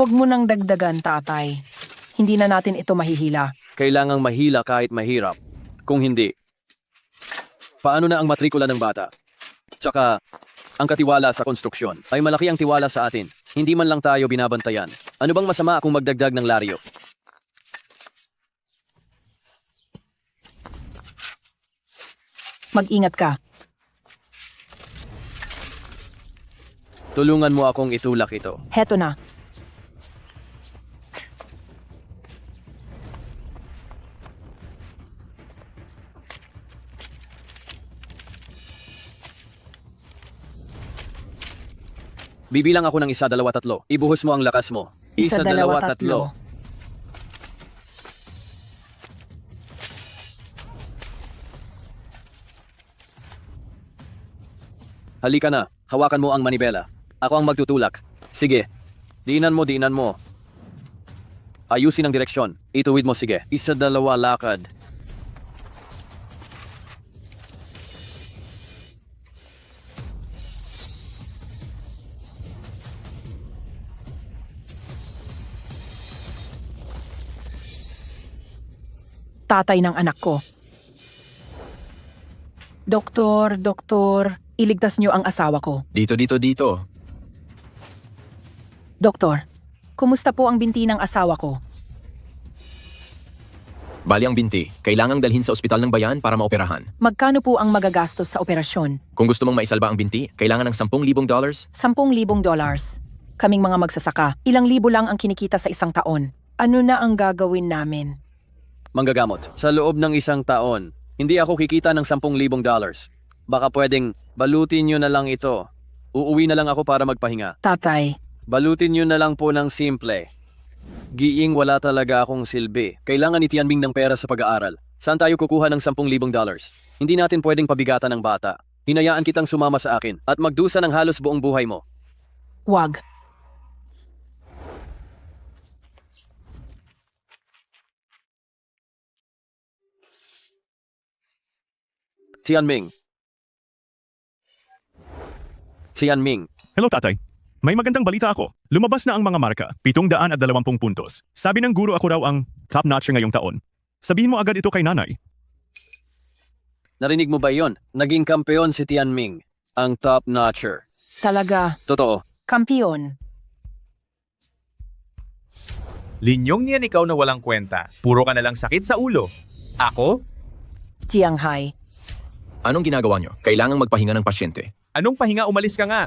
Huwag mo nang dagdagan, tatay. Hindi na natin ito mahihila. Kailangang mahila kahit mahirap. Kung hindi, paano na ang matrikula ng bata? Tsaka, ang katiwala sa konstruksyon ay malaki ang tiwala sa atin. Hindi man lang tayo binabantayan. Ano bang masama kung magdagdag ng laryo? Mag-ingat ka. Tulungan mo akong itulak ito. Heto na. Bibilang ako ng 1, 2, 3. Ibuhos mo ang lakas mo. 1, 2, 3. Halika na. Hawakan mo ang manibela. Ako ang magtutulak. Sige. Diinan mo, diinan mo. Ayusin ang direksyon. Ituwid mo, sige. 1, 2, lakad. Tatay ng anak ko. Doktor, iligtas niyo ang asawa ko. Dito. Doktor, kumusta po ang binti ng asawa ko? Bali ang binti, kailangang dalhin sa ospital ng bayan para maoperahan. Magkano po ang magagastos sa operasyon? Kung gusto mong maisalba ang binti, kailangan ng $10,000. $10,000. Kaming mga magsasaka, ilang libo lang ang kinikita sa isang taon. Ano na ang gagawin namin? Manggagamot. Sa loob ng 1 taon, hindi ako kikita ng $10,000. Baka pwedeng balutin nyo na lang ito. Uuwi na lang ako para magpahinga. Tatay, Balutin nyo na lang po ng simple. Giing wala talaga akong silbi. Kailangan ni Tianming ng pera sa pag-aaral. Saan tayo kukuha ng $10,000? Hindi natin pwedeng pabigatan ng bata. Hinayaan kitang sumama sa akin at magdusa ng halos buong buhay mo. wag. Tianming. Hello tatay. May magandang balita ako. Lumabas na ang mga marka, 720 puntos. Sabi ng guro ako raw ang top notcher ngayong taon. Sabihin mo agad ito kay nanay. Narinig mo ba yon? Naging kampeon si Tianming, ang top notcher. Talaga, Totoo. kampiyon. Linyong niyan ikaw na walang kwenta. Puro ka na lang sakit sa ulo. Ako? Jianghai, Anong ginagawa nyo? Kailangang magpahinga ng pasyente. Anong pahinga umalis ka nga?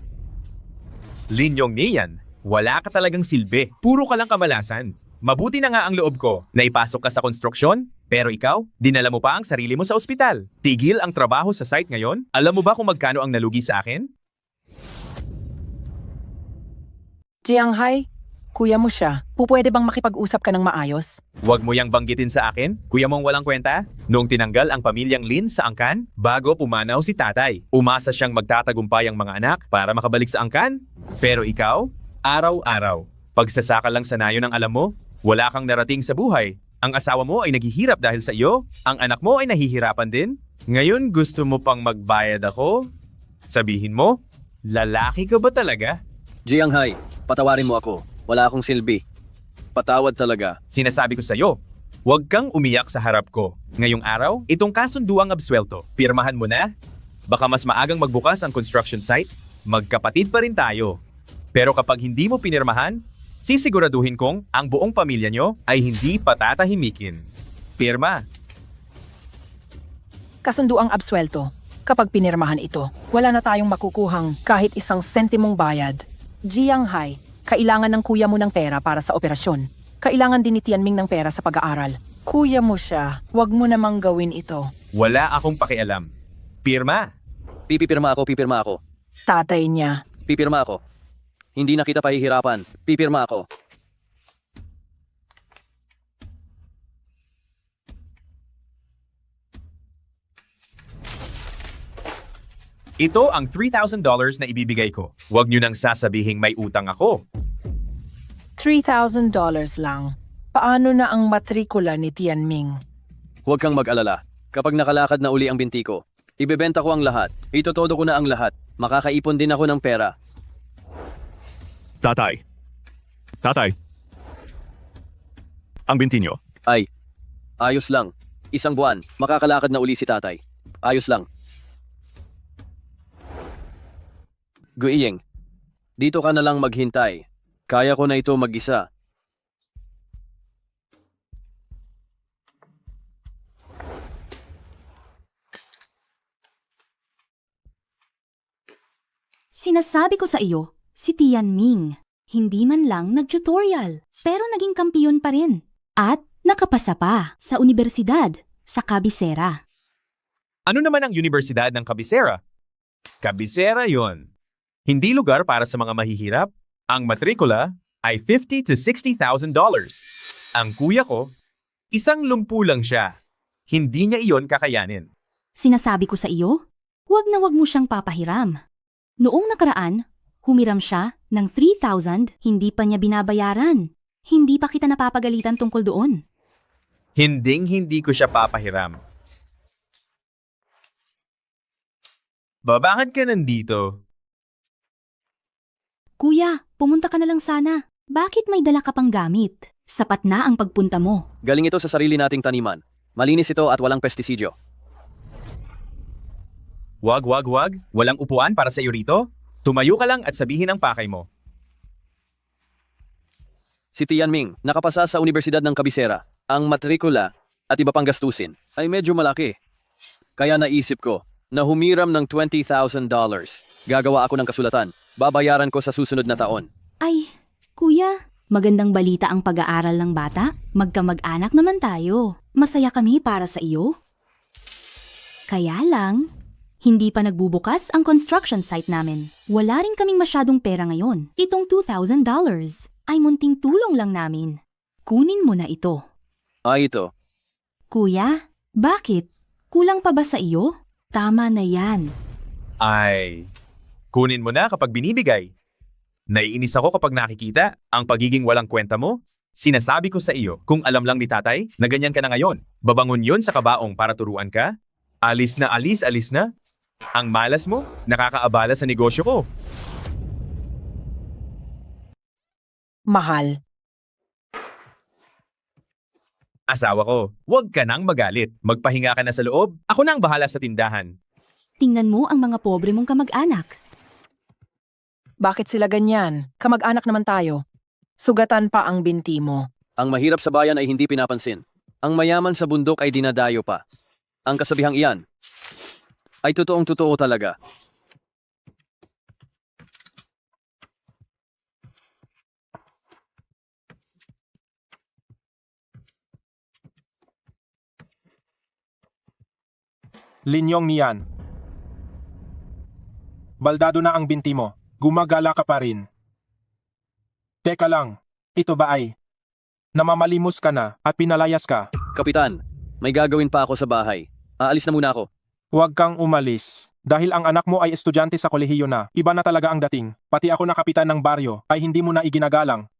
Linyong niyan, wala ka talagang silbi. Puro ka lang kamalasan. Mabuti na nga ang loob ko na ipasok ka sa konstruksyon, pero ikaw, dinala mo pa ang sarili mo sa ospital. Tigil ang trabaho sa site ngayon? Alam mo ba kung magkano ang nalugi sa akin? Jianghai, kuya mo siya. Pupwede bang makipag-usap ka ng maayos? Huwag mo yang banggitin sa akin, kuya mong walang kwenta. Noong tinanggal ang pamilyang Lin sa angkan, bago pumanaw si tatay, umasa siyang magtatagumpay ang mga anak para makabalik sa angkan. Pero ikaw, araw-araw, pagsasaka lang sa nayo ng alam mo, wala kang narating sa buhay. Ang asawa mo ay naghihirap dahil sa iyo, ang anak mo ay nahihirapan din. Ngayon gusto mo pang magbayad ako? Sabihin mo, lalaki ka ba talaga? Jianghai, patawarin mo ako. Wala akong silbi. Patawad talaga. Sinasabi ko sa iyo, huwag kang umiyak sa harap ko. Ngayong araw, itong kasunduang absuelto. Pirmahan mo na? Baka mas maagang magbukas ang construction site, magkapatid pa rin tayo. Pero kapag hindi mo pinirmahan, sisiguraduhin kong ang buong pamilya nyo ay hindi patatahimikin. Pirma. Kasunduang absuelto. Kapag pinirmahan ito, wala na tayong makukuhang kahit isang sentimong bayad. Jianghai, kailangan ng kuya mo ng pera para sa operasyon. Kailangan din ni Tianming ng pera sa pag-aaral. Kuya mo siya, wag mo namang gawin ito. Wala akong pakialam. Pirma. Pipirma ako. Tatay niya. Pipirma ako. Hindi na kita pahihirapan. Pipirma ako. Ito ang $3,000 na ibibigay ko. Huwag nyo nang sasabihing may utang ako. $3,000 lang. Paano na ang matrikula ni Tianming? Huwag kang mag-alala. Kapag nakalakad na uli ang binti ko, ibebenta ko ang lahat. Itotodo ko na ang lahat. Makakaipon din ako ng pera. Tatay, Tatay. Ang binti niyo. Ay, ayos lang. Isang buwan, makakalakad na uli si tatay. Ayos lang. Guiying, dito ka na lang maghintay. Kaya ko na ito mag-isa. Sinasabi ko sa iyo, si Tianming, hindi man lang nag-tutorial, pero naging kampiyon pa rin. At nakapasa pa sa universidad, sa kabisera. Ano naman ang Universidad ng Cabecera? Cabecera yon. Hindi lugar para sa mga mahihirap. Ang matrikula ay $50,000 to $60,000. Ang kuya ko, isang lumpu lang siya. Hindi niya iyon kakayanin. Sinasabi ko sa iyo, wag na wag mo siyang papahiram. Noong nakaraan, humiram siya ng 3,000, hindi pa niya binabayaran. Hindi pa kita napapagalitan tungkol doon. Hinding-hindi ko siya papahiram. Bakit ka nandito? Kuya, pumunta ka na lang sana. Bakit may dala ka pang gamit? Sapat na ang pagpunta mo. Galing ito sa sarili nating taniman. Malinis ito at walang pestisidyo. Wag. Walang upuan para sa iyo rito. Tumayo ka lang at sabihin ang pakay mo. Si Tianming, nakapasa sa Universidad ng Cabecera. Ang matrikula at iba pang gastusin ay medyo malaki. Kaya naisip ko na humiram ng $20,000. Gagawa ako ng kasulatan. Babayaran ko sa susunod na taon. Ay, kuya, magandang balita ang pag-aaral ng bata. Magkamag-anak naman tayo. Masaya kami para sa iyo. Kaya lang, hindi pa nagbubukas ang construction site namin. Wala rin kaming masyadong pera ngayon. Itong $2,000 ay munting tulong lang namin. Kunin mo na ito. Ito. Kuya, bakit? Kulang pa ba sa iyo? Tama na yan. Ay, kunin mo na kapag binibigay. Naiinis ako kapag nakikita ang pagiging walang kwenta mo. Sinasabi ko sa iyo, kung alam lang ni tatay na ganyan ka na ngayon, babangon yon sa kabaong para turuan ka. Alis na. Ang malas mo, nakakaabala sa negosyo ko. Mahal. Asawa ko, huwag ka nang magalit. Magpahinga ka na sa loob. Ako na ang bahala sa tindahan. Tingnan mo ang mga pobre mong kamag-anak. Bakit sila ganyan? Kamag-anak naman tayo. Sugatan pa ang binti mo. Ang mahirap sa bayan ay hindi pinapansin. Ang mayaman sa bundok ay dinadayo pa. Ang kasabihang iyan ay totoong-totoo talaga. Linyong niyan. Baldado na ang binti mo. Gumagala ka pa rin. Teka lang, ito ba ay namamalimos ka na at pinalayas ka? Kapitan, may gagawin pa ako sa bahay. Aalis na muna ako. Huwag kang umalis. Dahil ang anak mo ay estudyante sa kolehiyo na, iba na talaga ang dating. Pati ako na kapitan ng baryo ay hindi mo na iginagalang.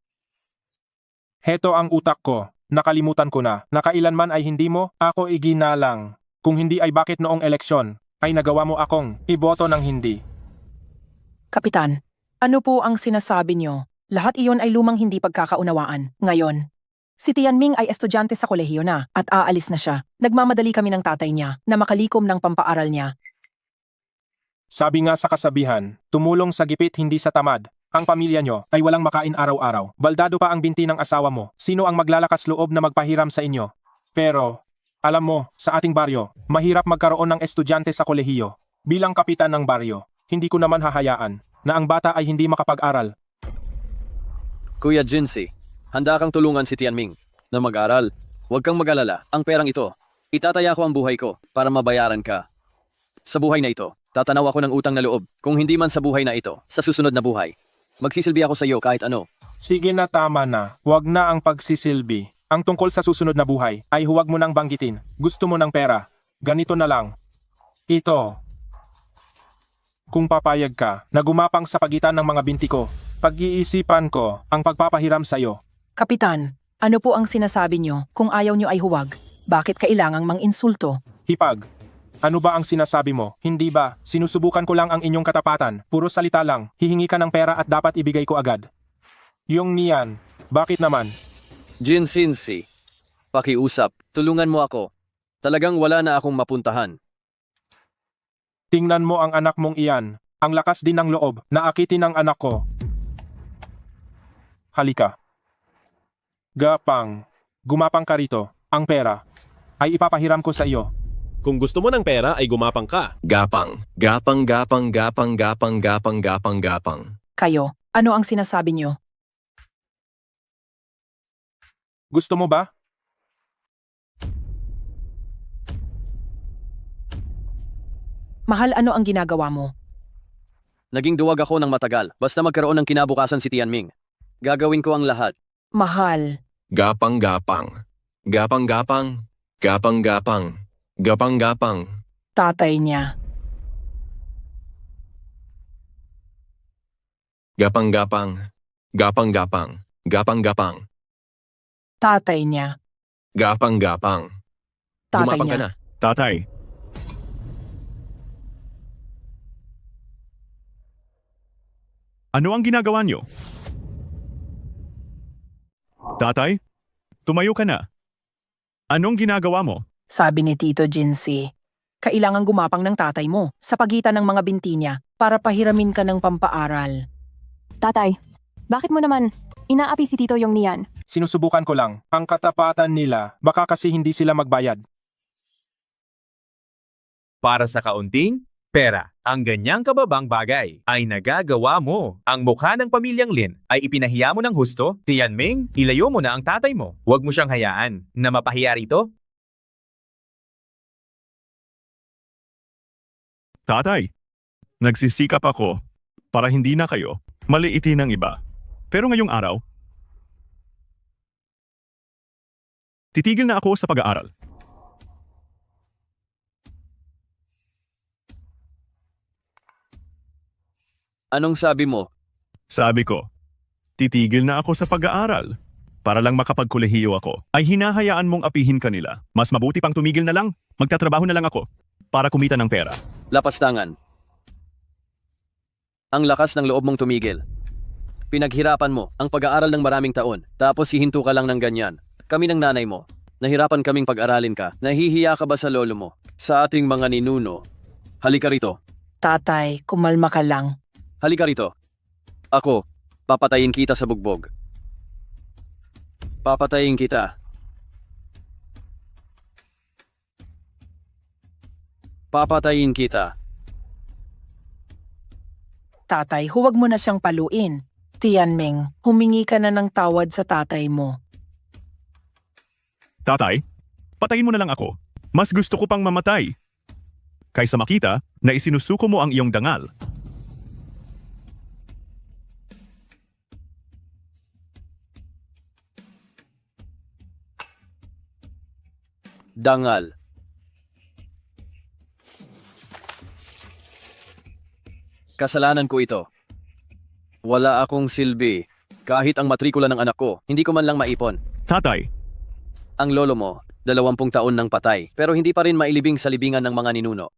Heto ang utak ko. Nakalimutan ko na. Nakailanman ay hindi mo ako iginalang. Kung hindi ay bakit noong eleksyon ay nagawa mo akong iboto ng hindi. Kapitan, ano po ang sinasabi niyo? Lahat iyon ay lumang hindi pagkakaunawaan. Ngayon, si Tianming ay estudyante sa kolehiyo na at aalis na siya. Nagmamadali kami ng tatay niya na makalikom ng pampaaral niya. Sabi nga sa kasabihan, tumulong sa gipit hindi sa tamad. Ang pamilya nyo ay walang makain araw-araw. Baldado pa ang binti ng asawa mo. Sino ang maglalakas loob na magpahiram sa inyo? Pero, alam mo, sa ating baryo, mahirap magkaroon ng estudyante sa kolehiyo. Bilang kapitan ng baryo, hindi ko naman hahayaan na ang bata ay hindi makapag-aral. Kuya Jinsi, handa kang tulungan si Tianming na mag-aral. Huwag kang mag-alala. Ang perang ito, itataya ko ang buhay ko para mabayaran ka. Sa buhay na ito, tatanaw ako ng utang na loob. Kung hindi man sa buhay na ito, sa susunod na buhay. Magsisilbi ako sa iyo kahit ano. Sige na, tama na. Huwag na ang pagsisilbi. Ang tungkol sa susunod na buhay ay huwag mo nang banggitin. Gusto mo ng pera. Ganito na lang. Ito. Kung papayag ka na gumapang sa pagitan ng mga binti ko, pag-iisipan ko ang pagpapahiram sa iyo. Kapitan, ano po ang sinasabi niyo kung ayaw niyo ay huwag? Bakit kailangang mang-insulto? Hipag. Ano ba ang sinasabi mo? Hindi ba? Sinusubukan ko lang ang inyong katapatan. Puro salita lang. Hihingi ka ng pera at dapat ibigay ko agad. Yung niyan, Bakit naman? Jin Sinsi, pakiusap, tulungan mo ako. Talagang wala na akong mapuntahan. Tingnan mo ang anak mong iyan. Ang lakas din ng loob na akitin ang anak ko. Halika. Gapang. Gumapang ka rito. Ang pera ay ipapahiram ko sa iyo. Kung gusto mo ng pera ay gumapang ka. Gapang. Gapang, gapang, gapang, gapang, gapang, gapang, gapang. Kayo, ano ang sinasabi niyo? Gusto mo ba? Mahal, ano ang ginagawa mo? Naging duwag ako ng matagal, basta magkaroon ng kinabukasan si Tianming. Gagawin ko ang lahat. Mahal, Gapang, gapang. Gapang, gapang. Gapang, gapang. Gapang, gapang. tatay niya. Gapang, gapang. Gapang, gapang. Gapang, gapang. Tatay niya. Gapang, gapang. Tatay Gumapang niya. ka na. Tatay. Ano ang ginagawa niyo? Tatay, tumayo ka na. Anong ginagawa mo? Sabi ni Tito Jinsi, kailangan gumapang ng tatay mo sa pagitan ng mga binti niya para pahiramin ka ng pampaaral. Tatay, bakit mo naman inaapi si Tito yung niyan? Sinusubukan ko lang. Ang katapatan nila, baka kasi hindi sila magbayad. Para sa kaunting pera, ang ganyang kababang bagay ay nagagawa mo. Ang mukha ng pamilyang Lin ay ipinahiya mo ng husto. Tianming, ilayo mo na ang tatay mo. Huwag mo siyang hayaan na mapahiya rito. Tatay, nagsisikap ako para hindi na kayo maliitin ng iba. Pero ngayong araw, titigil na ako sa pag-aaral. Anong sabi mo? Sabi ko, titigil na ako sa pag-aaral. Para lang makapagkolehiyo ako, ay hinahayaan mong apihin kanila. Mas mabuti pang tumigil na lang, magtatrabaho na lang ako para kumita ng pera. Lapastangan. Ang lakas ng loob mong tumigil. Pinaghirapan mo ang pag-aaral ng maraming taon, tapos hihinto ka lang ng ganyan. Kami ng nanay mo. Nahirapan kaming pag-aralin ka. Nahihiya ka ba sa lolo mo? Sa ating mga ninuno. Halika rito. Tatay, kumalma ka lang. Halika rito. Ako, papatayin kita sa bugbog. Papatayin kita. Papatayin kita. Tatay, huwag mo na siyang paluin. Tianming, humingi ka na ng tawad sa tatay mo. Tatay, patayin mo na lang ako. Mas gusto ko pang mamatay. Kaysa makita na isinusuko mo ang iyong dangal. Dangal. Kasalanan ko ito. Wala akong silbi. Kahit ang matrikula ng anak ko, hindi ko man lang maipon. Tatay, Ang lolo mo, 20 taon nang patay, pero hindi pa rin mailibing sa libingan ng mga ninuno.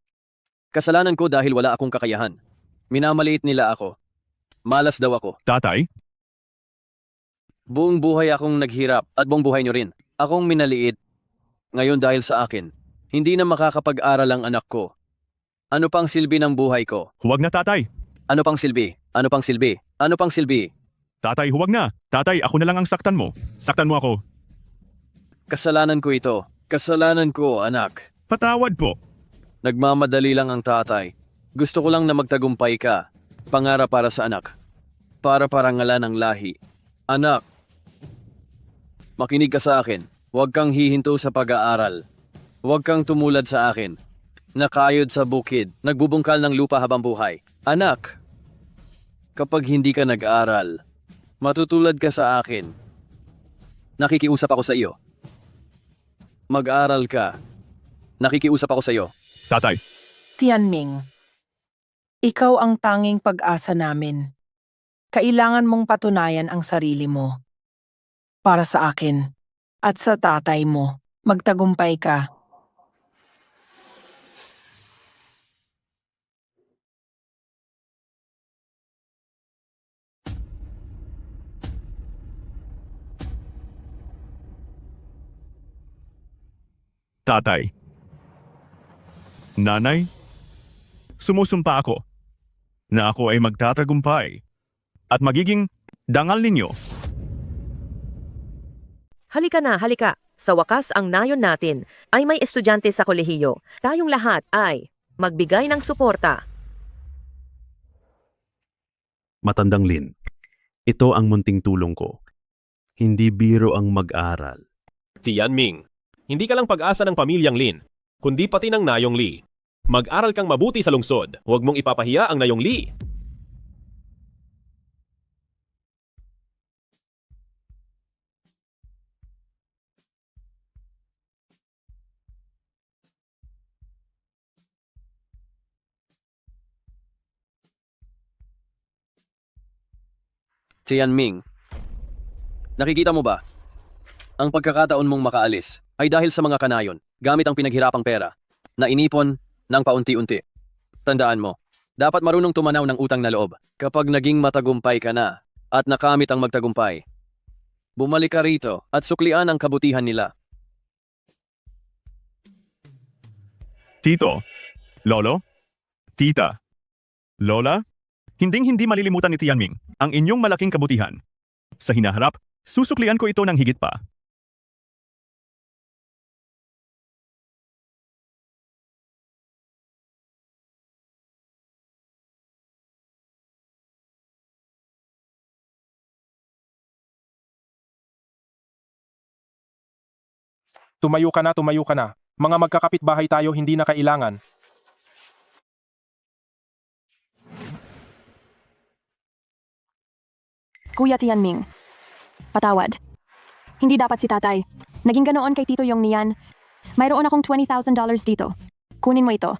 Kasalanan ko dahil wala akong kakayahan. Minamaliit nila ako. Malas daw ako. tatay, Buong buhay akong naghirap at buong buhay niyo rin. Akong minaliit. Ngayon dahil sa akin, hindi na makakapag-aral ang anak ko. Ano pang silbi ng buhay ko? huwag na tatay. Ano pang silbi? Ano pang silbi? Ano pang silbi? Tatay, huwag na. Tatay, ako na lang ang saktan mo. Saktan mo ako. Kasalanan ko ito. Kasalanan ko, anak. Patawad po. Nagmamadali lang ang tatay. Gusto ko lang na magtagumpay ka. Pangarap para sa anak. Para parangalan ng lahi. Anak, makinig ka sa akin. Huwag kang hihinto sa pag-aaral. Huwag kang tumulad sa akin. Nakayod sa bukid, nagbubungkal ng lupa habang buhay. Anak, kapag hindi ka nag-aral, matutulad ka sa akin. Nakikiusap ako sa iyo. Mag-aral ka. Nakikiusap ako sa iyo. Tatay, Tianming, ikaw ang tanging pag-asa namin. Kailangan mong patunayan ang sarili mo. Para sa akin at sa tatay mo, magtagumpay ka. Tatay. Nanay, sumusumpa ako na ako ay magtatagumpay at magiging dangal ninyo. Halika na, halika. Sa wakas ang nayon natin ay may estudyante sa kolehiyo. Tayong lahat ay magbigay ng suporta. Matandang Lin, ito ang munting tulong ko. Hindi biro ang mag-aral. Tianming, hindi ka lang pag-asa ng pamilyang Lin, kundi pati ng Nayong Li. Mag-aral kang mabuti sa lungsod. Huwag mong ipapahiya ang Nayong Li. Tianming, nakikita mo ba? Ang pagkakataon mong makaalis ay dahil sa mga kanayon gamit ang pinaghirapang pera na inipon ng paunti-unti. Tandaan mo, dapat marunong tumanaw ng utang na loob kapag naging matagumpay ka na at nakamit ang magtagumpay. Bumalik ka rito at suklian ang kabutihan nila. Tito, Lolo, Tita, Lola, hinding-hindi malilimutan ni Tianming ang inyong malaking kabutihan. Sa hinaharap, susuklian ko ito ng higit pa. Tumayo ka na, tumayo ka na. Mga magkakapitbahay tayo, hindi na kailangan. Kuya Tianming, patawad. Hindi dapat si tatay. Naging ganoon kay Tito Yong niyan. Mayroon akong $20,000 dito. Kunin mo ito.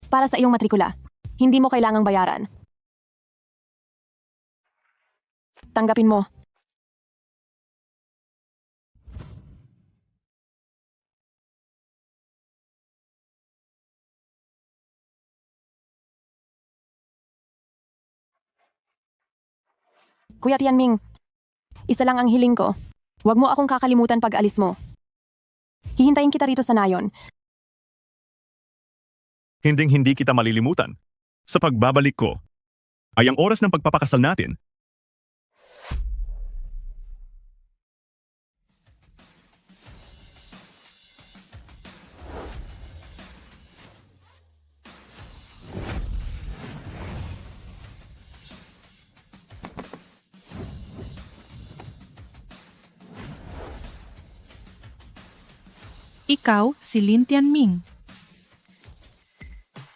Para sa iyong matrikula. Hindi mo kailangang bayaran. Tanggapin mo. Kuya Tianming, isa lang ang hiling ko. Huwag mo akong kakalimutan pag alis mo. Hihintayin kita rito sa nayon. Hinding-hindi kita malilimutan. Sa pagbabalik ko, ay ang oras ng pagpapakasal natin. Ikaw, si Lin Tianming.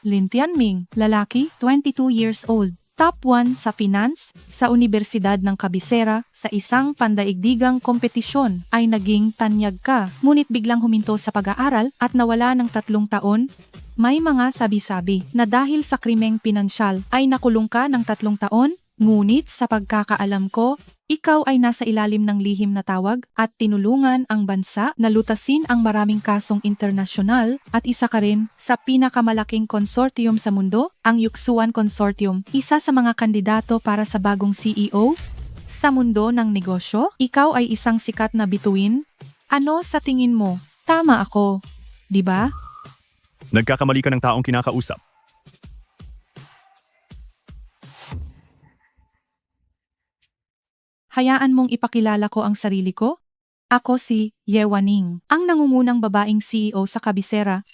Lin Tianming, lalaki, 22 years old. Top 1 sa finance, sa Universidad ng Kabisera, sa isang pandaigdigang kompetisyon ay naging tanyag ka. Ngunit biglang huminto sa pag-aaral at nawala ng 3 taon. May mga sabi-sabi na dahil sa krimeng pinansyal ay nakulong ka ng 3 taon. Ngunit sa pagkakaalam ko, ikaw ay nasa ilalim ng lihim na tawag at tinulungan ang bansa na lutasin ang maraming kasong internasyonal at isa ka rin sa pinakamalaking konsortium sa mundo, ang Yuxuan Consortium, isa sa mga kandidato para sa bagong CEO. Sa mundo ng negosyo, ikaw ay isang sikat na bituin. Ano sa tingin mo? Tama ako, di ba? Nagkakamali ka ng taong kinakausap. Hayaan mong ipakilala ko ang sarili ko? Ako si Ye Waning, ang nangungunang babaeng CEO sa Kabisera.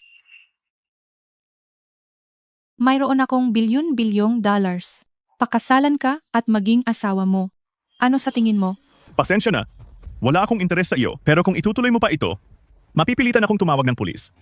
Mayroon akong bilyon-bilyong dollars. Pakasalan ka at maging asawa mo. Ano sa tingin mo? Pasensya na. Wala akong interes sa iyo, pero kung itutuloy mo pa ito, mapipilitan akong tumawag ng pulis.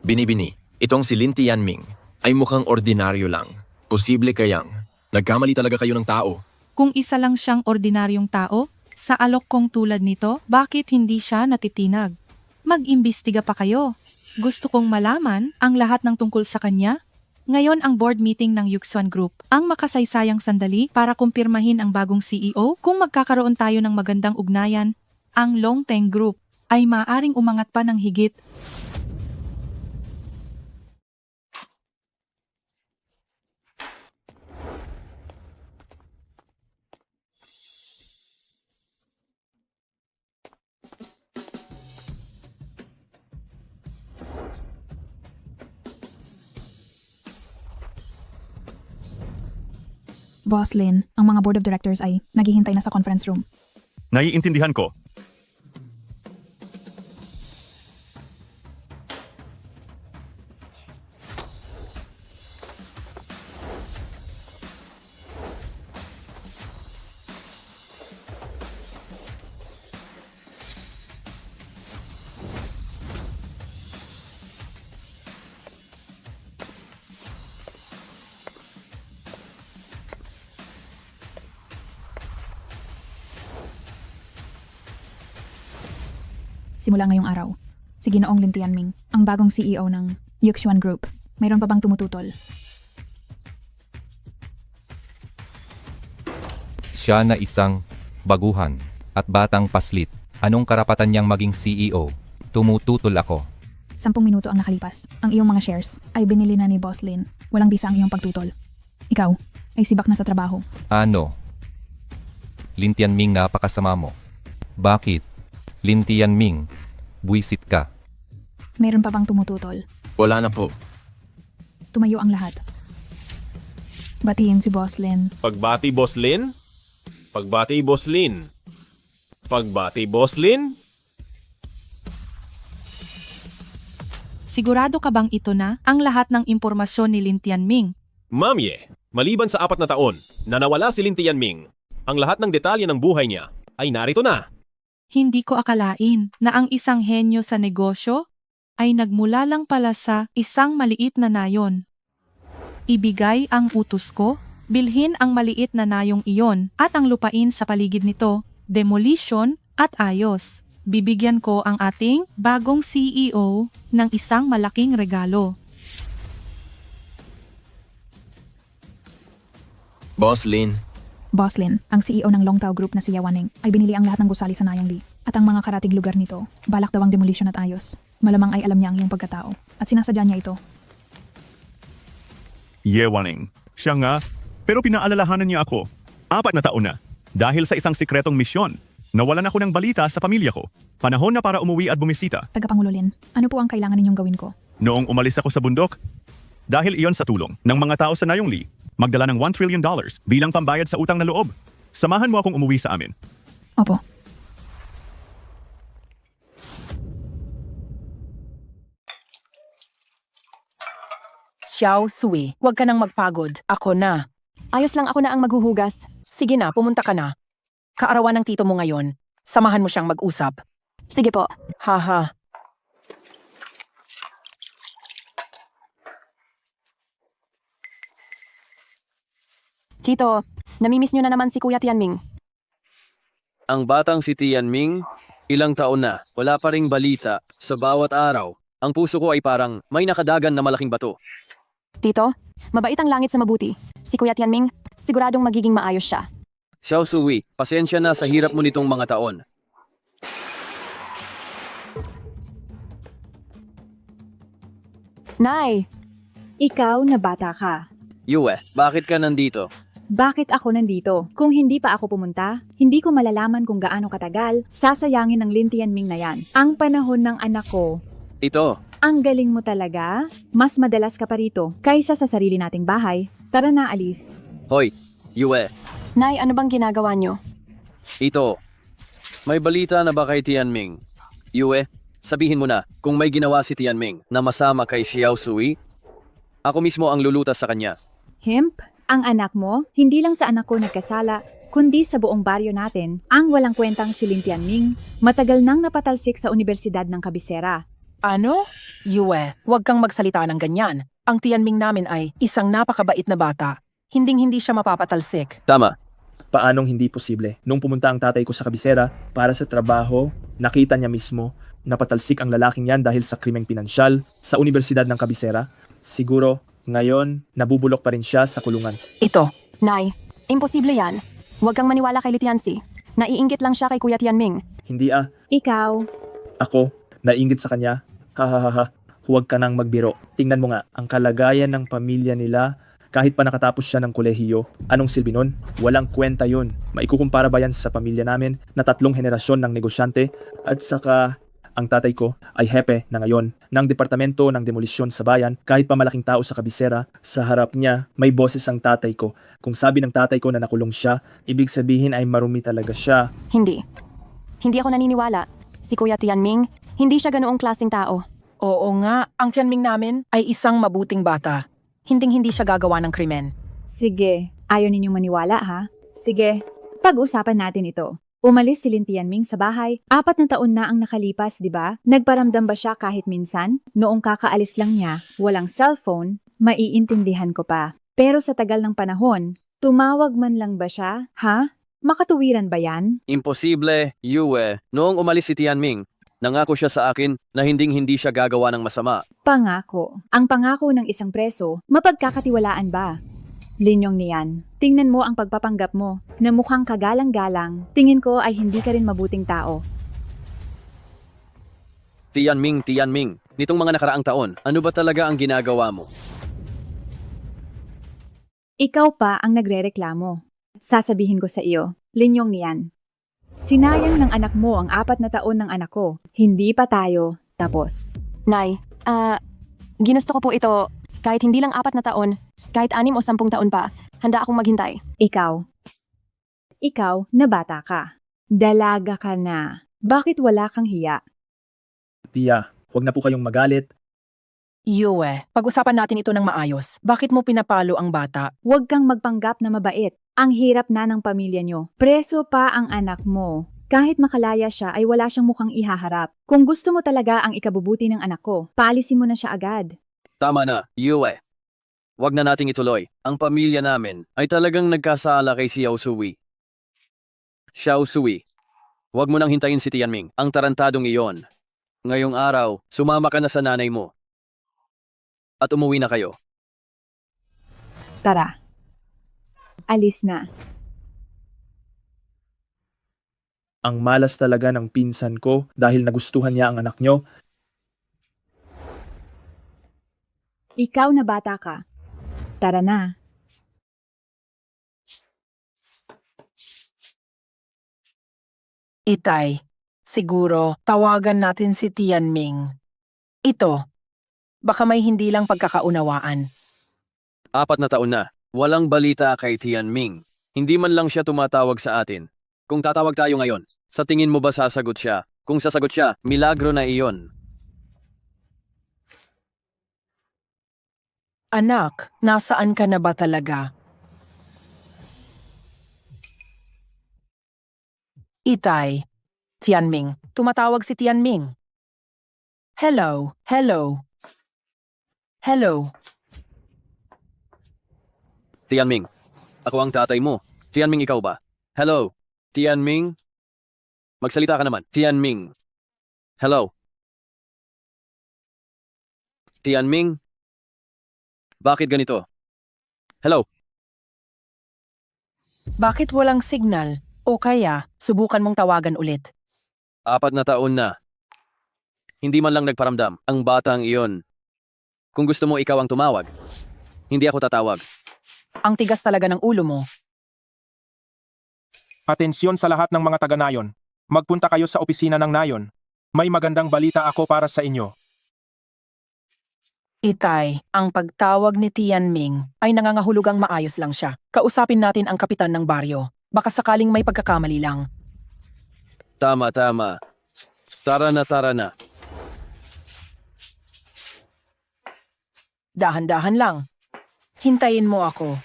Binibini, itong si Lin Tianming ay mukhang ordinaryo lang. Posible kayang nagkamali talaga kayo ng tao. Kung isa lang siyang ordinaryong tao, sa alok kong tulad nito, bakit hindi siya natitinag? Mag-imbestiga pa kayo. Gusto kong malaman ang lahat ng tungkol sa kanya. Ngayon ang board meeting ng Yuxuan Group, ang makasaysayang sandali para kumpirmahin ang bagong CEO. Kung magkakaroon tayo ng magandang ugnayan, ang Longteng Group ay maaring umangat pa ng higit. Boss Lin, ang mga board of directors ay naghihintay na sa conference room. Naiintindihan ko. Simula ngayong araw, si Ginoong Lin Tianming, ang bagong CEO ng Yuxuan Group. Mayroon pa bang tumututol? Siya na isang baguhan at batang paslit. Anong karapatan niyang maging CEO? Tumututol ako. 10 minuto ang nakalipas. Ang iyong mga shares ay binili na ni Boss Lin. Walang bisa ang iyong pagtutol. Ikaw ay sibak na sa trabaho. Ano? Lin Tianming, napakasama mo. Bakit? Lin Tianming, buwisit ka. Mayroon pa bang tumututol? Wala na po. Tumayo ang lahat. Batiin si Boss Lin. Pagbati, Boss Lin? Pagbati, Boss Lin? Pagbati, Boss Lin? Sigurado ka bang ito na ang lahat ng impormasyon ni Lin Tianming? Ma'am Ye, maliban sa 4 na taon na nawala si Lin Tianming, ang lahat ng detalye ng buhay niya ay narito na. Hindi ko akalain na ang isang henyo sa negosyo ay nagmula lang pala sa isang maliit na nayon. Ibigay ang utos ko, bilhin ang maliit na nayong iyon at ang lupain sa paligid nito, demolition at ayos. Bibigyan ko ang ating bagong CEO ng isang malaking regalo. Boss Lin, Boss Lin, ang CEO ng Longtao Group na si Yawaning, ay binili ang lahat ng gusali sa Nayong Li. At ang mga karatig lugar nito, balak daw ang demolition at ayos. Malamang ay alam niya ang iyong pagkatao. At sinasadya niya ito. Yewaning. Siya nga, pero pinaalalahanan niya ako. 4 na taon na. Dahil sa isang sikretong misyon, nawalan ako ng balita sa pamilya ko. Panahon na para umuwi at bumisita. Tagapangulo Lin, ano po ang kailangan ninyong gawin ko? Noong umalis ako sa bundok, dahil iyon sa tulong ng mga tao sa Nayong Li, magdala ng $1 trillion bilang pambayad sa utang na loob. Samahan mo akong umuwi sa amin. Opo. Xiao Sui, huwag ka nang magpagod. Ako na. Ayos lang ako na ang maghuhugas. Sige na, pumunta ka na. Kaarawan ng tito mo ngayon. Samahan mo siyang mag-usap. Sige po. Haha. Tito, namimiss niyo na naman si Kuya Tianming. Ang batang si Tianming, ilang taon na, wala pa ring balita. Sa bawat araw, ang puso ko ay parang may nakadagan na malaking bato. Tito, mabait ang langit sa mabuti. Si Kuya Tianming, siguradong magiging maayos siya. Xiao Sui, pasensya na sa hirap mo nitong mga taon. Nay! Ikaw na bata ka. Yue, bakit ka nandito? Bakit ako nandito? Kung hindi pa ako pumunta, hindi ko malalaman kung gaano katagal sasayangin ng Lin Tianming na yan. Ang panahon ng anak ko. Ito, Ang galing mo talaga. Mas madalas ka pa rito kaysa sa sarili nating bahay. Tara na, alis. hoy, Yue, Nay, ano bang ginagawa niyo? ito. May balita na ba kay Tianming? Yue, sabihin mo na kung may ginawa si Tianming na masama kay Xiao Sui. Ako mismo ang lulutas sa kanya. Hemp, ang anak mo, hindi lang sa anak ko nagkasala, kundi sa buong baryo natin. Ang walang kwentang si Lin Tianming, matagal nang napatalsik sa Universidad ng Kabisera. Ano? Yue, huwag kang magsalita ng ganyan. Ang Tianming namin ay isang napakabait na bata. Hinding-hindi siya mapapatalsik. Tama. Paanong hindi posible? Nung pumunta ang tatay ko sa kabisera para sa trabaho, nakita niya mismo na patalsik ang lalaking yan dahil sa krimeng pinansyal sa Universidad ng Kabisera. Siguro, ngayon, nabubulok pa rin siya sa kulungan. Ito. Nay, imposible yan. Huwag kang maniwala kay Litiansi. Naiinggit lang siya kay Kuya Tianming. Hindi Ikaw, ako, naiinggit sa kanya. Hahaha, huwag ka nang magbiro. Tingnan mo nga, ang kalagayan ng pamilya nila, kahit pa nakatapos siya ng kolehiyo, anong silbi nun? Walang kwenta yun. Maikukumpara ba yan sa pamilya namin na 3 henerasyon ng negosyante? At saka, Ang tatay ko ay hepe na ngayon ng Departamento ng Demolisyon sa bayan. Kahit pa malaking tao sa kabisera, sa harap niya may boses ang tatay ko. Kung sabi ng tatay ko na nakulong siya, ibig sabihin ay marumi talaga siya. Hindi. Hindi ako naniniwala. Si Kuya Tianming, hindi siya ganoong klaseng tao. Oo nga, ang Tianming namin ay isang mabuting bata. Hinding-hindi siya gagawa ng krimen. Sige, ayaw ninyong maniwala ha? Sige, pag-usapan natin ito. Umalis si Lin Tianming sa bahay. 4 na taon na ang nakalipas, di ba? Nagparamdam ba siya kahit minsan? Noong kakaalis lang niya, walang cellphone, maiintindihan ko pa. Pero sa tagal ng panahon, tumawag man lang ba siya? Ha? Makatuwiran ba yan? Imposible, Yue. Noong umalis si Tianming, nangako siya sa akin na hinding-hindi siya gagawa ng masama. Pangako. Ang pangako ng isang preso, mapagkakatiwalaan ba? Linyong niyan, tingnan mo ang pagpapanggap mo na mukhang kagalang-galang. Tingin ko ay hindi ka rin mabuting tao. Tianming, nitong mga nakaraang taon, ano ba talaga ang ginagawa mo? Ikaw pa ang nagrereklamo. Sasabihin ko sa iyo, linyong niyan. Sinayang ng anak mo ang 4 na taon ng anak ko. Hindi pa tayo tapos. Nay, ginusto ko po ito kahit hindi lang 4 na taon, kahit 6 o 10 taon pa, handa akong maghintay. Ikaw na bata ka. Dalaga ka na. Bakit wala kang hiya? Tia, huwag na po kayong magalit. Yue, pag-usapan natin ito ng maayos. Bakit mo pinapalo ang bata? Huwag kang magpanggap na mabait. Ang hirap na ng pamilya nyo. Preso pa ang anak mo. Kahit makalaya siya ay wala siyang mukhang ihaharap. Kung gusto mo talaga ang ikabubuti ng anak ko, paalisin mo na siya agad. Tama na, Yue. Huwag na nating ituloy. Ang pamilya namin ay talagang nagkasala kay Xiao Sui. Xiao Sui, huwag mo nang hintayin si Tianming, ang tarantadong iyon. Ngayong araw, sumama ka na sa nanay mo. At umuwi na kayo. Tara. Alis na. Ang malas talaga ng pinsan ko dahil nagustuhan niya ang anak nyo. Ikaw na bata ka. Tara na. Itay, siguro tawagan natin si Tianming. Ito, baka may hindi lang pagkakaunawaan. 4 na taon na, walang balita kay Tianming. Hindi man lang siya tumatawag sa atin. Kung tatawag tayo ngayon, sa tingin mo ba sasagot siya? Kung sasagot siya, milagro na iyon. Anak, nasaan ka na ba talaga? Itay, Tianming, tumatawag si Tianming. Hello. Tianming, ako ang tatay mo. Tianming, ikaw ba? Hello, Tianming? Magsalita ka naman. Tianming. Hello. Tianming? Bakit ganito? Hello? Bakit walang signal? O kaya, subukan mong tawagan ulit. 4 na taon na. Hindi man lang nagparamdam ang batang iyon. Kung gusto mo ikaw ang tumawag, hindi ako tatawag. Ang tigas talaga ng ulo mo. Atensyon sa lahat ng mga taga-Nayon. Magpunta kayo sa opisina ng Nayon. May magandang balita ako para sa inyo. Itay, ang pagtawag ni Tianming ay nangangahulugang maayos lang siya. Kausapin natin ang kapitan ng baryo. Baka sakaling may pagkakamali lang. Tama. Tara na. Dahan-dahan lang. Hintayin mo ako.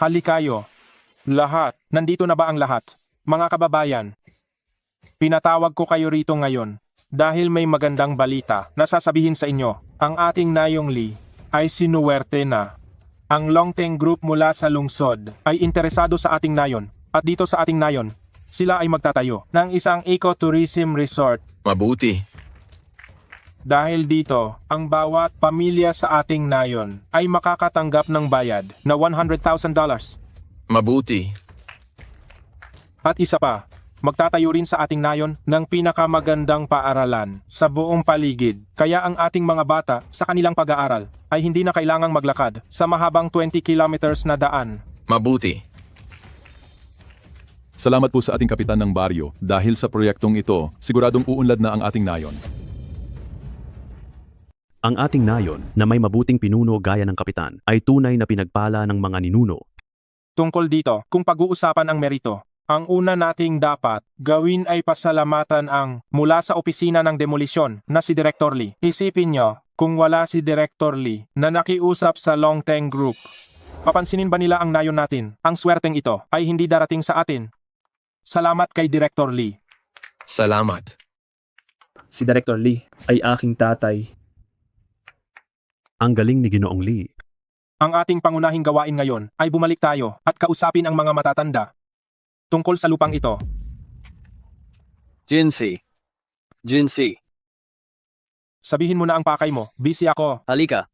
Halikayo. Lahat. Nandito na ba ang lahat? Mga kababayan. Pinatawag ko kayo rito ngayon dahil may magandang balita na sasabihin sa inyo. Ang ating Nayong Li ay sinuwerte na. Ang Longteng Group mula sa lungsod ay interesado sa ating nayon at dito sa ating nayon, sila ay magtatayo ng isang ecotourism resort. Mabuti. Dahil dito, ang bawat pamilya sa ating nayon ay makakatanggap ng bayad na $100,000. Mabuti. At isa pa, magtatayo rin sa ating nayon ng pinakamagandang paaralan sa buong paligid. Kaya ang ating mga bata sa kanilang pag-aaral ay hindi na kailangang maglakad sa mahabang 20 kilometers na daan. Mabuti. Salamat po sa ating kapitan ng baryo. Dahil sa proyektong ito, siguradong uunlad na ang ating nayon. Ang ating nayon na may mabuting pinuno gaya ng kapitan ay tunay na pinagpala ng mga ninuno. Tungkol dito, kung pag-uusapan ang merito, ang una nating dapat gawin ay pasalamatan ang mula sa opisina ng demolisyon na si Director Lee. Isipin nyo, kung wala si Director Lee na nakiusap sa Longteng Group, papansinin ba nila ang nayon natin? Ang swerteng ito ay hindi darating sa atin. Salamat kay Director Lee. Salamat. Si Director Lee ay aking tatay. Ang galing ni Ginoong Lee. Ang ating pangunahing gawain ngayon ay bumalik tayo at kausapin ang mga matatanda tungkol sa lupang ito. Jinsi. Sabihin mo na ang pakay mo, busy ako. Halika.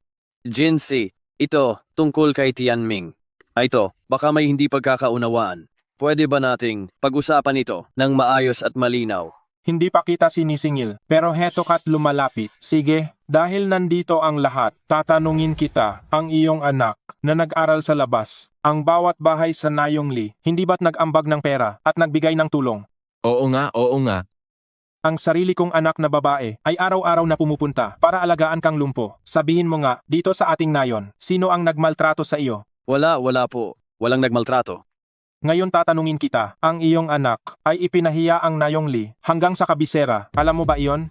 Jinsi. Ito, tungkol kay Tianming. Ito, baka may hindi pagkakaunawaan. Pwede ba nating pag-usapan ito ng maayos at malinaw? Hindi pa kita sinisingil, pero heto ka't lumalapit. Sige, dahil nandito ang lahat, tatanungin kita, ang iyong anak, na nag-aral sa labas, ang bawat bahay sa Nayong Lee, hindi ba't nag-ambag ng pera at nagbigay ng tulong? Oo nga. Ang sarili kong anak na babae ay araw-araw na pumupunta para alagaan kang lumpo. Sabihin mo nga, dito sa ating nayon, sino ang nagmaltrato sa iyo? Wala po. Walang nagmaltrato. Ngayon tatanungin kita, ang iyong anak ay ipinahiya ang Nayong Lee hanggang sa kabisera. Alam mo ba iyon?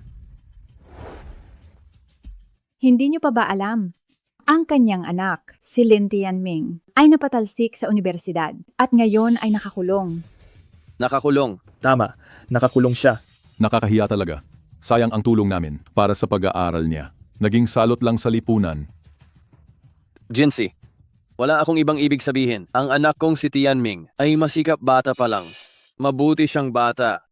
Hindi niyo pa ba alam? Ang kanyang anak, si Lin Tianming, ay napatalsik sa universidad at ngayon ay nakakulong. Nakakulong. Tama, nakakulong siya. Nakakahiya talaga. Sayang ang tulong namin para sa pag-aaral niya. Naging salot lang sa lipunan. Jinsi. Wala akong ibang ibig sabihin. Ang anak kong si Tianming ay masikap bata pa lang. Mabuti siyang bata.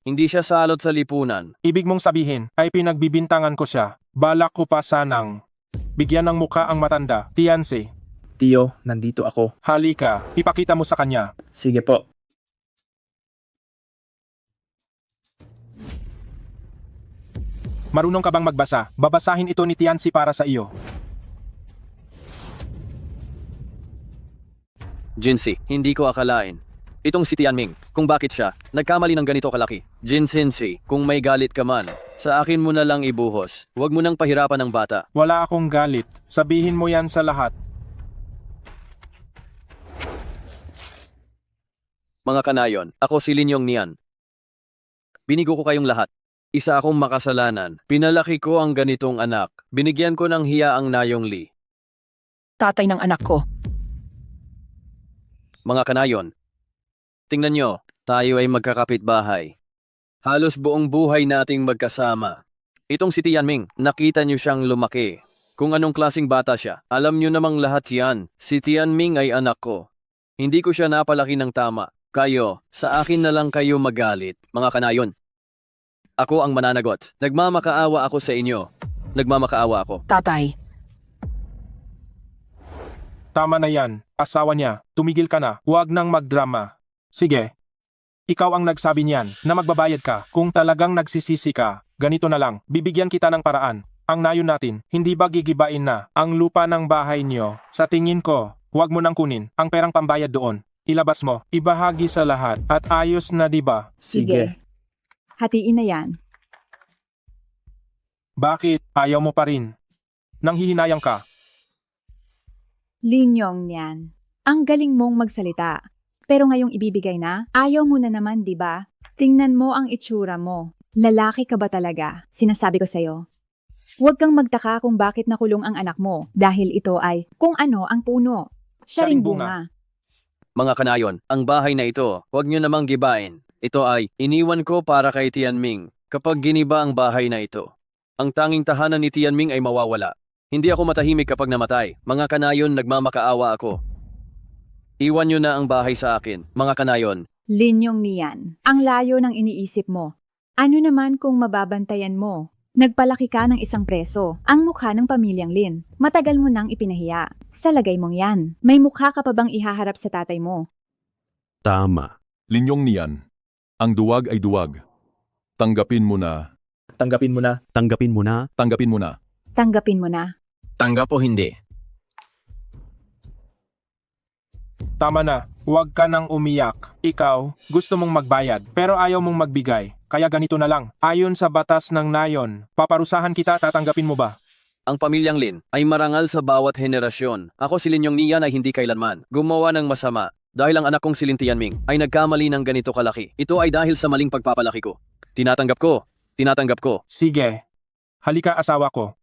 Hindi siya salot sa lipunan. Ibig mong sabihin ay pinagbibintangan ko siya. Balak ko pa sanang bigyan ng muka ang matanda. Tiansi. Tio, nandito ako. Halika, ipakita mo sa kanya. Sige po. Marunong ka bang magbasa? Babasahin ito ni Tiansi para sa iyo. Jinsi, hindi ko akalain. Itong si Tianming, kung bakit siya, nagkamali ng ganito kalaki. Jinsi, kung may galit ka man, sa akin mo na lang ibuhos. Huwag mo nang pahirapan ng bata. Wala akong galit. Sabihin mo yan sa lahat. Mga kanayon, ako si Lin Yongnian. Binigo ko kayong lahat. Isa akong makasalanan. Pinalaki ko ang ganitong anak. Binigyan ko ng hiya ang Nayong Lee. Tatay ng anak ko. Mga kanayon, tingnan nyo, tayo ay magkakapitbahay. Halos buong buhay nating magkasama. Itong si Tianming, nakita nyo siyang lumaki. Kung anong klaseng bata siya, alam nyo namang lahat yan. Si Tianming ay anak ko. Hindi ko siya napalaki ng tama. Kayo, sa akin na lang kayo magalit, mga kanayon. Ako ang mananagot. Nagmamakaawa ako sa inyo. Nagmamakaawa ako. Tatay. Tama na yan. Asawa niya, tumigil ka na. Huwag nang magdrama. Sige. Ikaw ang nagsabi niyan na magbabayad ka. Kung talagang nagsisisi ka, ganito na lang. Bibigyan kita ng paraan. Ang nayon natin, hindi ba gigibain na ang lupa ng bahay niyo? Sa tingin ko, huwag mo nang kunin ang perang pambayad doon. Ilabas mo, ibahagi sa lahat at ayos na, di ba? Sige. Hatiin na yan. Bakit ayaw mo pa rin? Nanghihinayang ka. Linyong niyan. Ang galing mong magsalita. Pero ngayong ibibigay na, ayaw mo na naman, di ba? Tingnan mo ang itsura mo. Lalaki ka ba talaga? Sinasabi ko sa'yo. Huwag kang magtaka kung bakit nakulong ang anak mo dahil ito ay kung ano ang puno. Siya ring bunga. Mga kanayon, ang bahay na ito, huwag nyo namang gibain. Ito ay iniwan ko para kay Tianming. Kapag giniba ang bahay na ito, ang tanging tahanan ni Tianming ay mawawala. Hindi ako matahimik kapag namatay. Mga kanayon, nagmamakaawa ako. Iwan nyo na ang bahay sa akin, mga kanayon. Linyong niyan. Ang layo ng iniisip mo. Ano naman kung mababantayan mo? Nagpalaki ka ng isang preso, ang mukha ng pamilyang Lin. Matagal mo nang ipinahiya. Sa lagay mong yan, may mukha ka pa bang ihaharap sa tatay mo? Tama. Linyong niyan. Ang duwag ay duwag. Tanggapin mo na. Tanggapin mo na. Tanggapin mo na. Tanggapin mo na. Tanggapin mo na. Tanggap o hindi? Tama na. Huwag ka nang umiyak. Ikaw, gusto mong magbayad, pero ayaw mong magbigay. Kaya ganito na lang. Ayon sa batas ng nayon, paparusahan kita, tatanggapin mo ba? Ang pamilyang Lin ay marangal sa bawat henerasyon. Ako si Lin Yong Nian ay hindi kailanman gumawa ng masama dahil ang anak kong si Lin Tianming ay nagkamali ng ganito kalaki. Ito ay dahil sa maling pagpapalaki ko. Tinatanggap ko. Tinatanggap ko. Sige. Halika, asawa ko.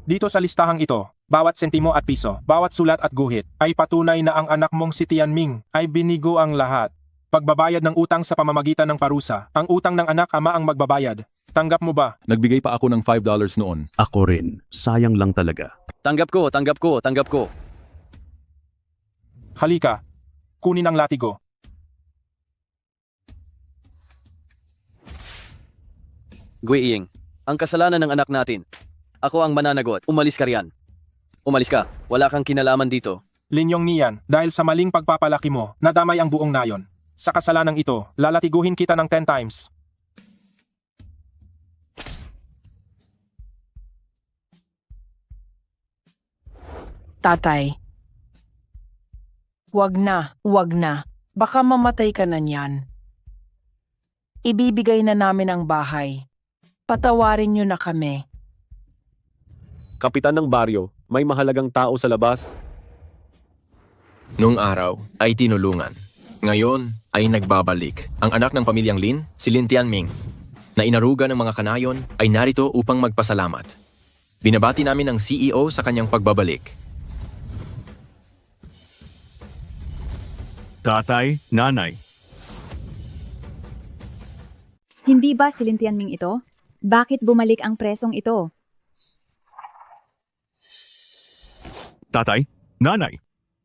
Dito sa listahang ito, bawat sentimo at piso, bawat sulat at guhit, ay patunay na ang anak mong si Tianming ay binigo ang lahat. Pagbabayad ng utang sa pamamagitan ng parusa, ang utang ng anak ama ang magbabayad. Tanggap mo ba? Nagbigay pa ako ng $5 noon. Ako rin. Sayang lang talaga. Tanggap ko, tanggap ko, tanggap ko. Halika, kunin ang latigo. Guiying, ang kasalanan ng anak natin. Ako ang mananagot. Umalis ka riyan. Umalis ka. Wala kang kinalaman dito. Lin Yong Nian, dahil sa maling pagpapalaki mo, nadamay ang buong nayon. Sa kasalanang ito, lalatiguhin kita ng 10 times. Tatay. Wag na, wag na. Baka mamatay ka na niyan. Ibibigay na namin ang bahay. Patawarin niyo na kami. Kapitan ng baryo, may mahalagang tao sa labas. Noong araw ay tinulungan. Ngayon ay nagbabalik. Ang anak ng pamilyang Lin, si Lin Tianming, na inaruga ng mga kanayon ay narito upang magpasalamat. Binabati namin ang CEO sa kanyang pagbabalik. Tatay, nanay. Hindi ba si Lin Tianming ito? Bakit bumalik ang presong ito? Tatay, nanay.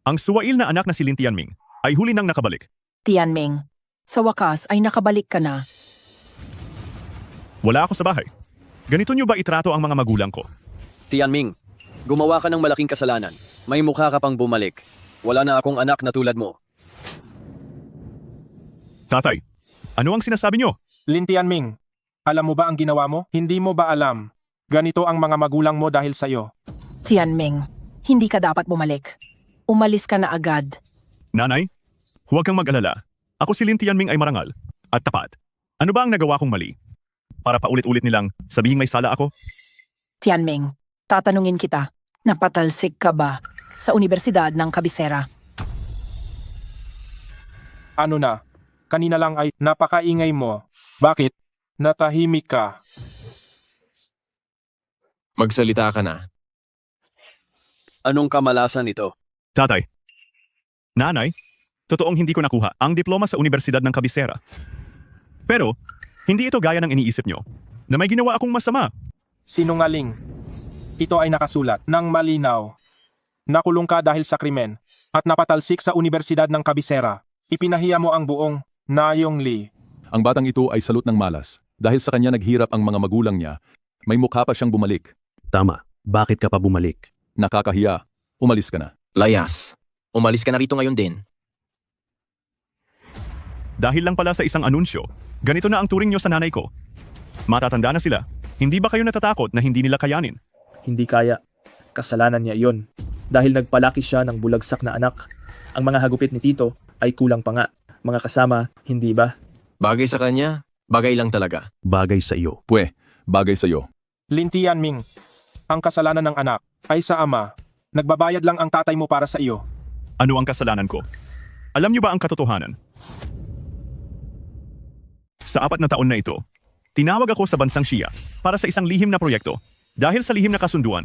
Ang suwail na anak na si Lin Tianming ay huli nang nakabalik. Tianming, sa wakas ay nakabalik ka na. Wala ako sa bahay. Ganito niyo ba itrato ang mga magulang ko? Tianming, gumawa ka ng malaking kasalanan. May mukha ka pang bumalik. Wala na akong anak na tulad mo. Tatay, ano ang sinasabi niyo? Lin Tianming, alam mo ba ang ginawa mo? Hindi mo ba alam? Ganito ang mga magulang mo dahil sa'yo. Tianming, hindi ka dapat bumalik. Umalis ka na agad. Nanay, huwag kang mag-alala. Ako si Lin Tianming ay marangal at tapat. Ano ba ang nagawa kong mali? Para paulit-ulit nilang sabihing may sala ako? Tianming, tatanungin kita, napatalsik ka ba sa Universidad ng Kabisera? Ano na? Kanina lang ay napakaingay mo. Bakit? Natahimik ka. Magsalita ka na. Anong kamalasan ito? Tatay, nanay, totoong hindi ko nakuha ang diploma sa Universidad ng Kabisera. Pero, hindi ito gaya ng iniisip nyo na may ginawa akong masama. Sinungaling. Ito ay nakasulat ng malinaw. Nakulong ka dahil sa krimen at napatalsik sa Universidad ng Kabisera. Ipinahiya mo ang buong Nayong Li. Ang batang ito ay salot ng malas. Dahil sa kanya naghirap ang mga magulang niya, may mukha pa siyang bumalik. Tama. Bakit ka pa bumalik? Nakakahiya. Umalis ka na. Layas, umalis ka na rito ngayon din. Dahil lang pala sa isang anunsyo, ganito na ang turing nyo sa nanay ko. Matatanda na sila. Hindi ba kayo natatakot na hindi nila kayanin? Hindi kaya. Kasalanan niya iyon. Dahil nagpalaki siya ng bulagsak na anak. Ang mga hagupit ni Tito ay kulang pa nga. Mga kasama, hindi ba? Bagay sa kanya, bagay lang talaga. Bagay sa iyo. Bagay sa iyo. Lin Tianming, ang kasalanan ng anak ay sa ama. Nagbabayad lang ang tatay mo para sa iyo. Ano ang kasalanan ko? Alam niyo ba ang katotohanan? Sa 4 na taon na ito, tinawag ako sa bansang Shia para sa isang lihim na proyekto. Dahil sa lihim na kasunduan,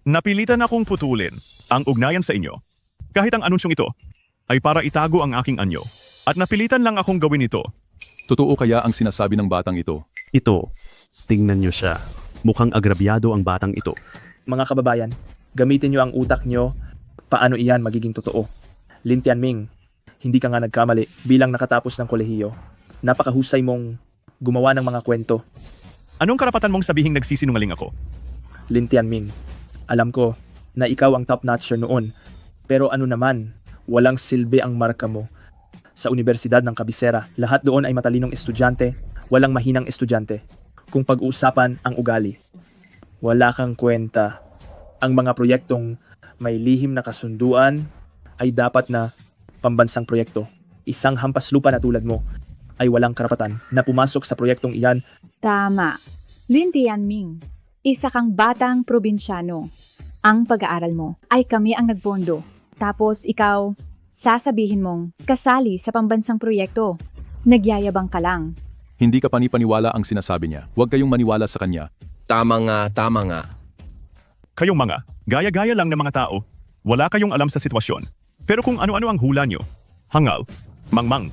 napilitan akong putulin ang ugnayan sa inyo. Kahit ang anunsyong ito ay para itago ang aking anyo. At napilitan lang akong gawin ito. Totoo kaya ang sinasabi ng batang ito? Ito, tingnan niyo siya. Mukhang agrabyado ang batang ito. Mga kababayan, gamitin niyo ang utak niyo. Paano iyan magiging totoo? Lin Tianming, hindi ka nga nagkamali bilang nakatapos ng kolehiyo. Napakahusay mong gumawa ng mga kwento. Anong karapatan mong sabihing nagsisinungaling ako? Lin Tianming, alam ko na ikaw ang top-notcher noon. Pero ano naman, walang silbi ang marka mo. Sa Universidad ng Kabisera, lahat doon ay matalinong estudyante, walang mahinang estudyante. Kung pag-uusapan ang ugali, wala kang kwenta. Ang mga proyektong may lihim na kasunduan ay dapat na pambansang proyekto. Isang hampas lupa na tulad mo ay walang karapatan na pumasok sa proyektong iyan. Tama. Lin Tianming, isa kang batang probinsyano. Ang pag-aaral mo ay kami ang nagpondo. Tapos ikaw, sasabihin mong kasali sa pambansang proyekto. Nagyayabang ka lang. Hindi ka panipaniwala ang sinasabi niya. Huwag kayong maniwala sa kanya. Tama nga. Kayong mga, gaya-gaya lang ng mga tao. Wala kayong alam sa sitwasyon. Pero kung ano-ano ang hula nyo, hangal, mangmang.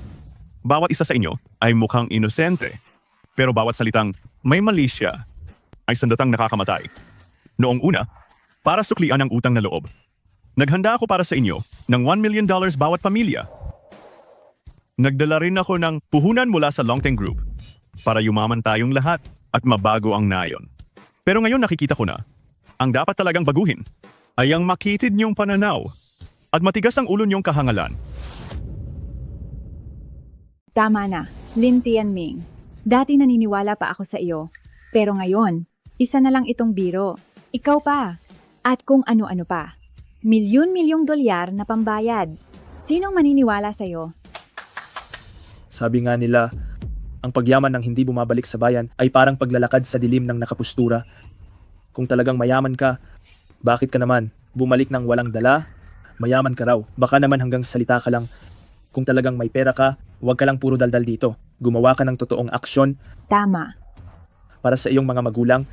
Bawat isa sa inyo ay mukhang inosente. Pero bawat salitang may mali siya ay sandatang nakakamatay. Noong una, para suklian ang utang na loob, naghanda ako para sa inyo ng $1 million bawat pamilya. Nagdala rin ako ng puhunan mula sa Longteng Group para yumaman tayong lahat at mabago ang nayon. Pero ngayon nakikita ko na, ang dapat talagang baguhin ay ang makitid niyong pananaw at matigas ang ulo niyong kahangalan. Tama na, Lin Tianming. Dati naniniwala pa ako sa iyo. Pero ngayon, isa na lang itong biro. Ikaw pa. At kung ano-ano pa. Milyon-milyong dolyar na pambayad. Sinong maniniwala sa iyo? Sabi nga nila, ang pagyaman ng hindi bumabalik sa bayan ay parang paglalakad sa dilim ng nakapustura. Kung talagang mayaman ka, bakit ka naman bumalik ng walang dala? Mayaman ka raw, baka naman hanggang salita ka lang. Kung talagang may pera ka, huwag ka lang puro daldal dito. Gumawa ka ng totoong aksyon Tama. para sa iyong mga magulang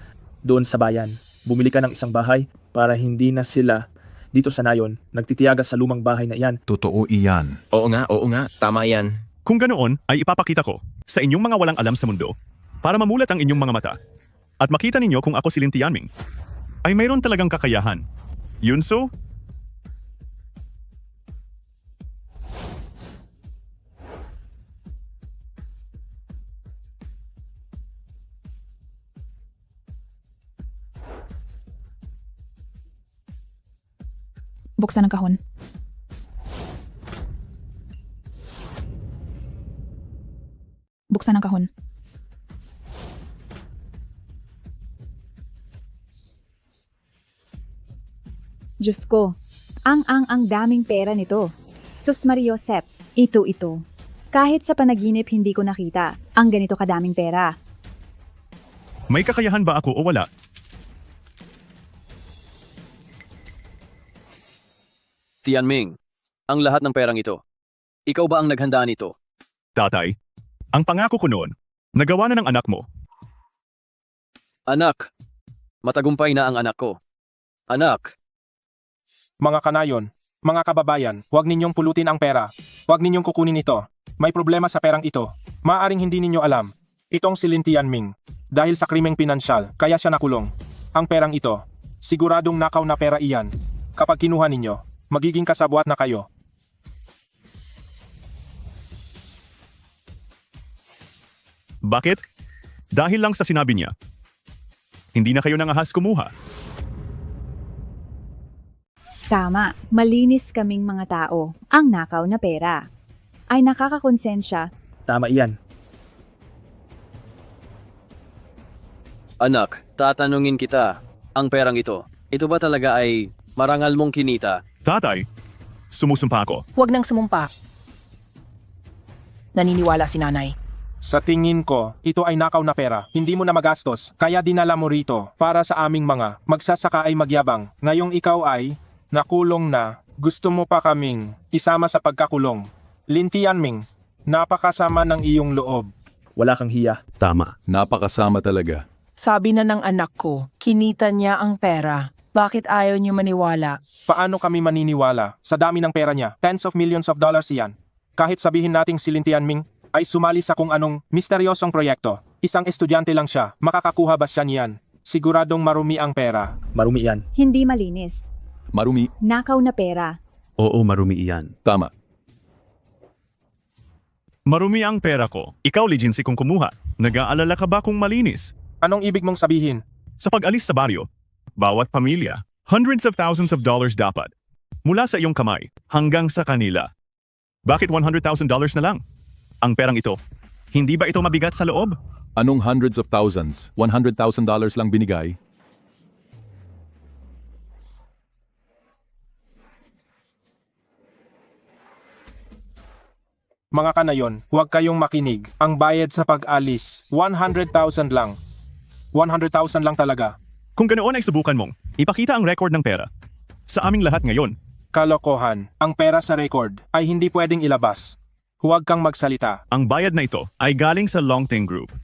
doon sa bayan. Bumili ka ng isang bahay para hindi na sila dito sa nayon nagtitiyaga sa lumang bahay na iyan. Totoo iyan. Oo nga, tama yan. Kung ganoon ay ipapakita ko sa inyong mga walang alam sa mundo para mamulat ang inyong mga mata at makita ninyo kung ako si Lin Tianming ay mayroon talagang kakayahan. Yunso? Buksan ang kahon. Buksan ang kahon. Diyos ko, ang daming pera nito. Sus Mariosep, ito. Kahit sa panaginip hindi ko nakita ang ganito kadaming pera. May kakayahan ba ako o wala? Tianming, ang lahat ng perang ito. Ikaw ba ang naghanda nito? Tatay, ang pangako ko noon, nagawa na ng anak mo. Anak, matagumpay na ang anak ko. Anak, Mga kanayon, mga kababayan, huwag ninyong pulutin ang pera. Huwag ninyong kukunin ito. May problema sa perang ito. Maaring hindi ninyo alam. Itong si Lin Tianming. Dahil sa krimeng pinansyal, kaya siya nakulong. Ang perang ito, siguradong nakaw na pera iyan. Kapag kinuha ninyo, magiging kasabwat na kayo. Bakit? Dahil lang sa sinabi niya. Hindi na kayo nangahas kumuha. Tama, malinis kaming mga tao. Ang nakaw na pera ay nakakakonsensya. Tama iyan. anak, tatanungin kita. Ang perang ito ba talaga ay marangal mong kinita? Tatay, sumusumpa ako. Huwag nang sumumpa. Naniniwala si nanay. Sa tingin ko, ito ay nakaw na pera. Hindi mo na magastos, kaya dinala mo rito para sa aming mga magsasaka ay magyabang. Ngayong ikaw ay nakulong na, gusto mo pa kaming isama sa pagkakulong. Lin Tianming, napakasama ng iyong loob. Wala kang hiya. Tama. Napakasama talaga. Sabi na ng anak ko, kinita niya ang pera. Bakit ayaw niyo maniwala? Paano kami maniniwala? Sa dami ng pera niya, tens of millions of dollars iyan. Kahit sabihin nating si Lin Tianming ay sumali sa kung anong misteryosong proyekto. Isang estudyante lang siya, makakakuha ba siya niyan? Siguradong marumi ang pera. Marumi yan. Hindi malinis. Marumi. Nakaw na pera. Oo, marumi iyan. Tama. Marumi ang pera ko. Ikaw, Lijinsi, kung kumuha. Nag-aalala ka ba kung malinis? Anong ibig mong sabihin? Sa pag-alis sa baryo, bawat pamilya, hundreds of thousands of dollars dapat. Mula sa iyong kamay hanggang sa kanila. Bakit $100,000 na lang? Ang perang ito, hindi ba ito mabigat sa loob? Anong hundreds of thousands? $100,000 lang binigay? Mga kanayon, huwag kayong makinig. Ang bayad sa pag-alis, 100,000 lang. 100,000 lang talaga. Kung ganoon ay subukan mong ipakita ang record ng pera. Sa aming lahat ngayon, Kalokohan. Ang pera sa record ay hindi pwedeng ilabas. Huwag kang magsalita. ang bayad na ito ay galing sa Longteng Group.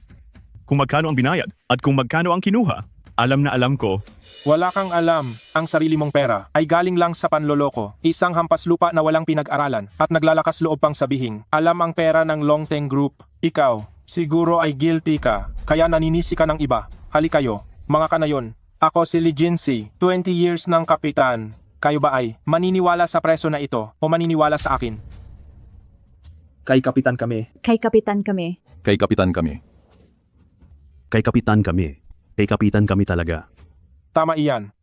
Kung magkano ang binayad at kung magkano ang kinuha, alam na alam ko. Wala kang alam. Ang sarili mong pera ay galing lang sa panloloko. Isang hampas lupa na walang pinag-aralan at naglalakas loob pang sabihing, alam ang pera ng Longteng Group. Ikaw, siguro ay guilty ka, kaya naninisi ka ng iba. Hali kayo, mga kanayon. Ako si Lee Jinsi, 20 years ng kapitan. Kayo ba ay maniniwala sa preso na ito o maniniwala sa akin? Kay kapitan kami. Kay kapitan kami. Kay kapitan kami. Kay kapitan kami. Kay kapitan kami talaga. Tama iyan.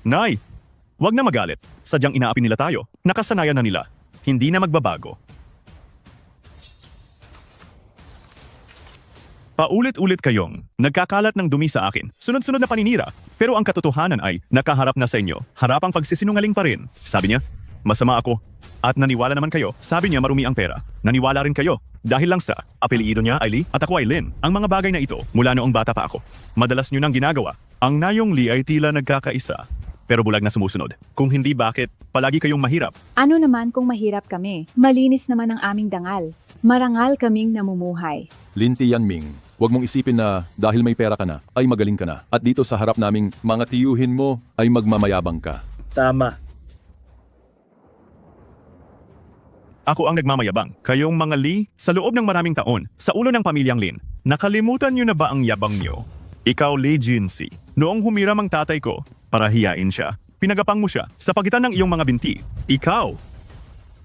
Nay, wag na magalit. Sadyang inaapi nila tayo. Nakasanayan na nila. Hindi na magbabago. Paulit-ulit kayong nagkakalat ng dumi sa akin. Sunod-sunod na paninira. Pero ang katotohanan ay nakaharap na sa inyo. Harapang pagsisinungaling pa rin. Sabi niya, masama ako. At naniwala naman kayo. Sabi niya marumi ang pera. Naniwala rin kayo. Dahil lang sa apelyido niya ay Lee at ako ay Lin. Ang mga bagay na ito mula noong bata pa ako. Madalas niyo nang ginagawa. Ang Nayong Lee ay tila nagkakaisa. Pero bulag na sumusunod. Kung hindi bakit, palagi kayong mahirap. Ano naman kung mahirap kami? Malinis naman ang aming dangal. Marangal kaming namumuhay. Lin Tianming, huwag mong isipin na dahil may pera ka na, ay magaling ka na. At dito sa harap naming mga tiyuhin mo ay magmamayabang ka. Tama. Ako ang nagmamayabang. Kayong mga Lee, sa loob ng maraming taon, sa ulo ng pamilyang Lin, nakalimutan niyo na ba ang yabang niyo? Ikaw, Lee Jinsi, noong humiram ang tatay ko, para hiyain siya, pinagapang mo siya sa pagitan ng iyong mga binti. Ikaw,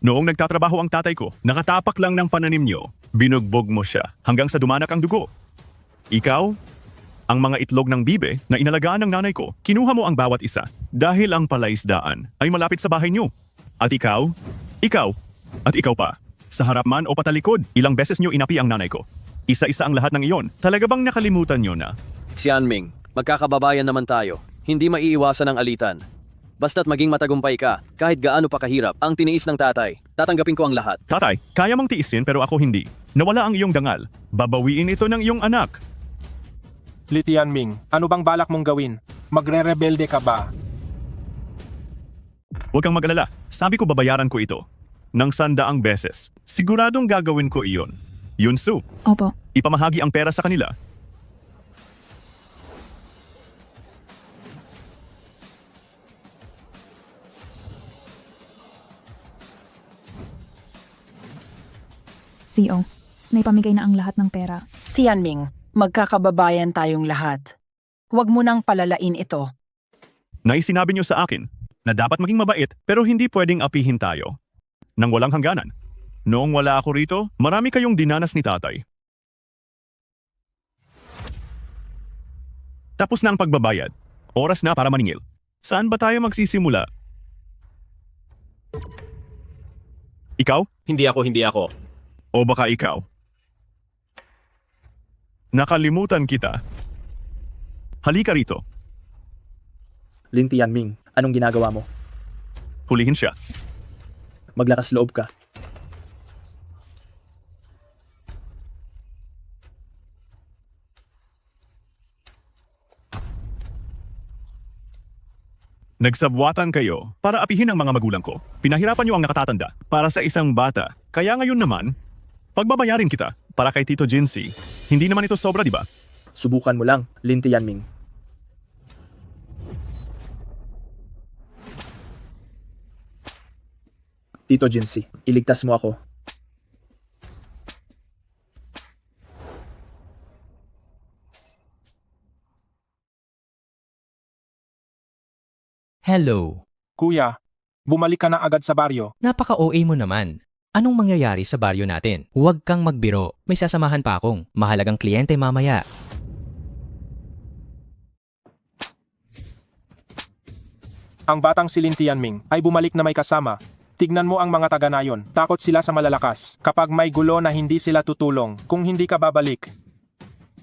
noong nagtatrabaho ang tatay ko, nakatapak lang ng pananim niyo, binugbog mo siya hanggang sa dumanak ang dugo. Ikaw, ang mga itlog ng bibe na inalagaan ng nanay ko, kinuha mo ang bawat isa dahil ang palaisdaan ay malapit sa bahay niyo. At ikaw, at ikaw pa, sa harap man o patalikod, ilang beses niyo inapi ang nanay ko. Isa-isa ang lahat ng iyon. Talaga bang nakalimutan niyo na? Tianming, magkakababayan naman tayo. Hindi maiiwasan ang alitan. Basta't maging matagumpay ka, kahit gaano pa kahirap, ang tiniis ng tatay, tatanggapin ko ang lahat. Tatay, kaya mong tiisin pero ako hindi. Nawala ang iyong dangal. Babawiin ito ng iyong anak. Lee Tianming, ano bang balak mong gawin? Magre-rebelde ka ba? Huwag kang mag-alala. Sabi ko babayaran ko ito. Ng 100 beses. Siguradong gagawin ko iyon. Yunsu, Opo. ipamahagi ang pera sa kanila. CEO, naipamigay na ang lahat ng pera. Tianming, magkakababayan tayong lahat. Huwag mo nang palalain ito. Naisinabi niyo sa akin na dapat maging mabait pero hindi pwedeng apihin tayo. Nang walang hangganan. Noong wala ako rito, marami kayong dinanas ni tatay. Tapos na ang pagbabayad. Oras na para maningil. Saan ba tayo magsisimula? Ikaw? Hindi ako. O baka ikaw? Nakalimutan kita. Halika rito. Lin Tianming, anong ginagawa mo? Hulihin siya. Maglakas loob ka. Nagsabwatan kayo para apihin ang mga magulang ko. Pinahirapan niyo ang nakatatanda para sa isang bata. Kaya ngayon naman, pagbabayarin kita para kay Tito Jinsi. Hindi naman ito sobra, di ba? Subukan mo lang, Lin Tianming. Tito Jinsi, iligtas mo ako. Hello. Kuya, bumalik ka na agad sa baryo. Napaka-OA mo naman. Anong mangyayari sa baryo natin? Huwag kang magbiro. May sasamahan pa akong mahalagang kliyente mamaya. Ang batang si Lin Tianming ay bumalik na may kasama. Tignan mo ang mga taga-nayon. Takot sila sa malalakas. Kapag may gulo na hindi sila tutulong, kung hindi ka babalik.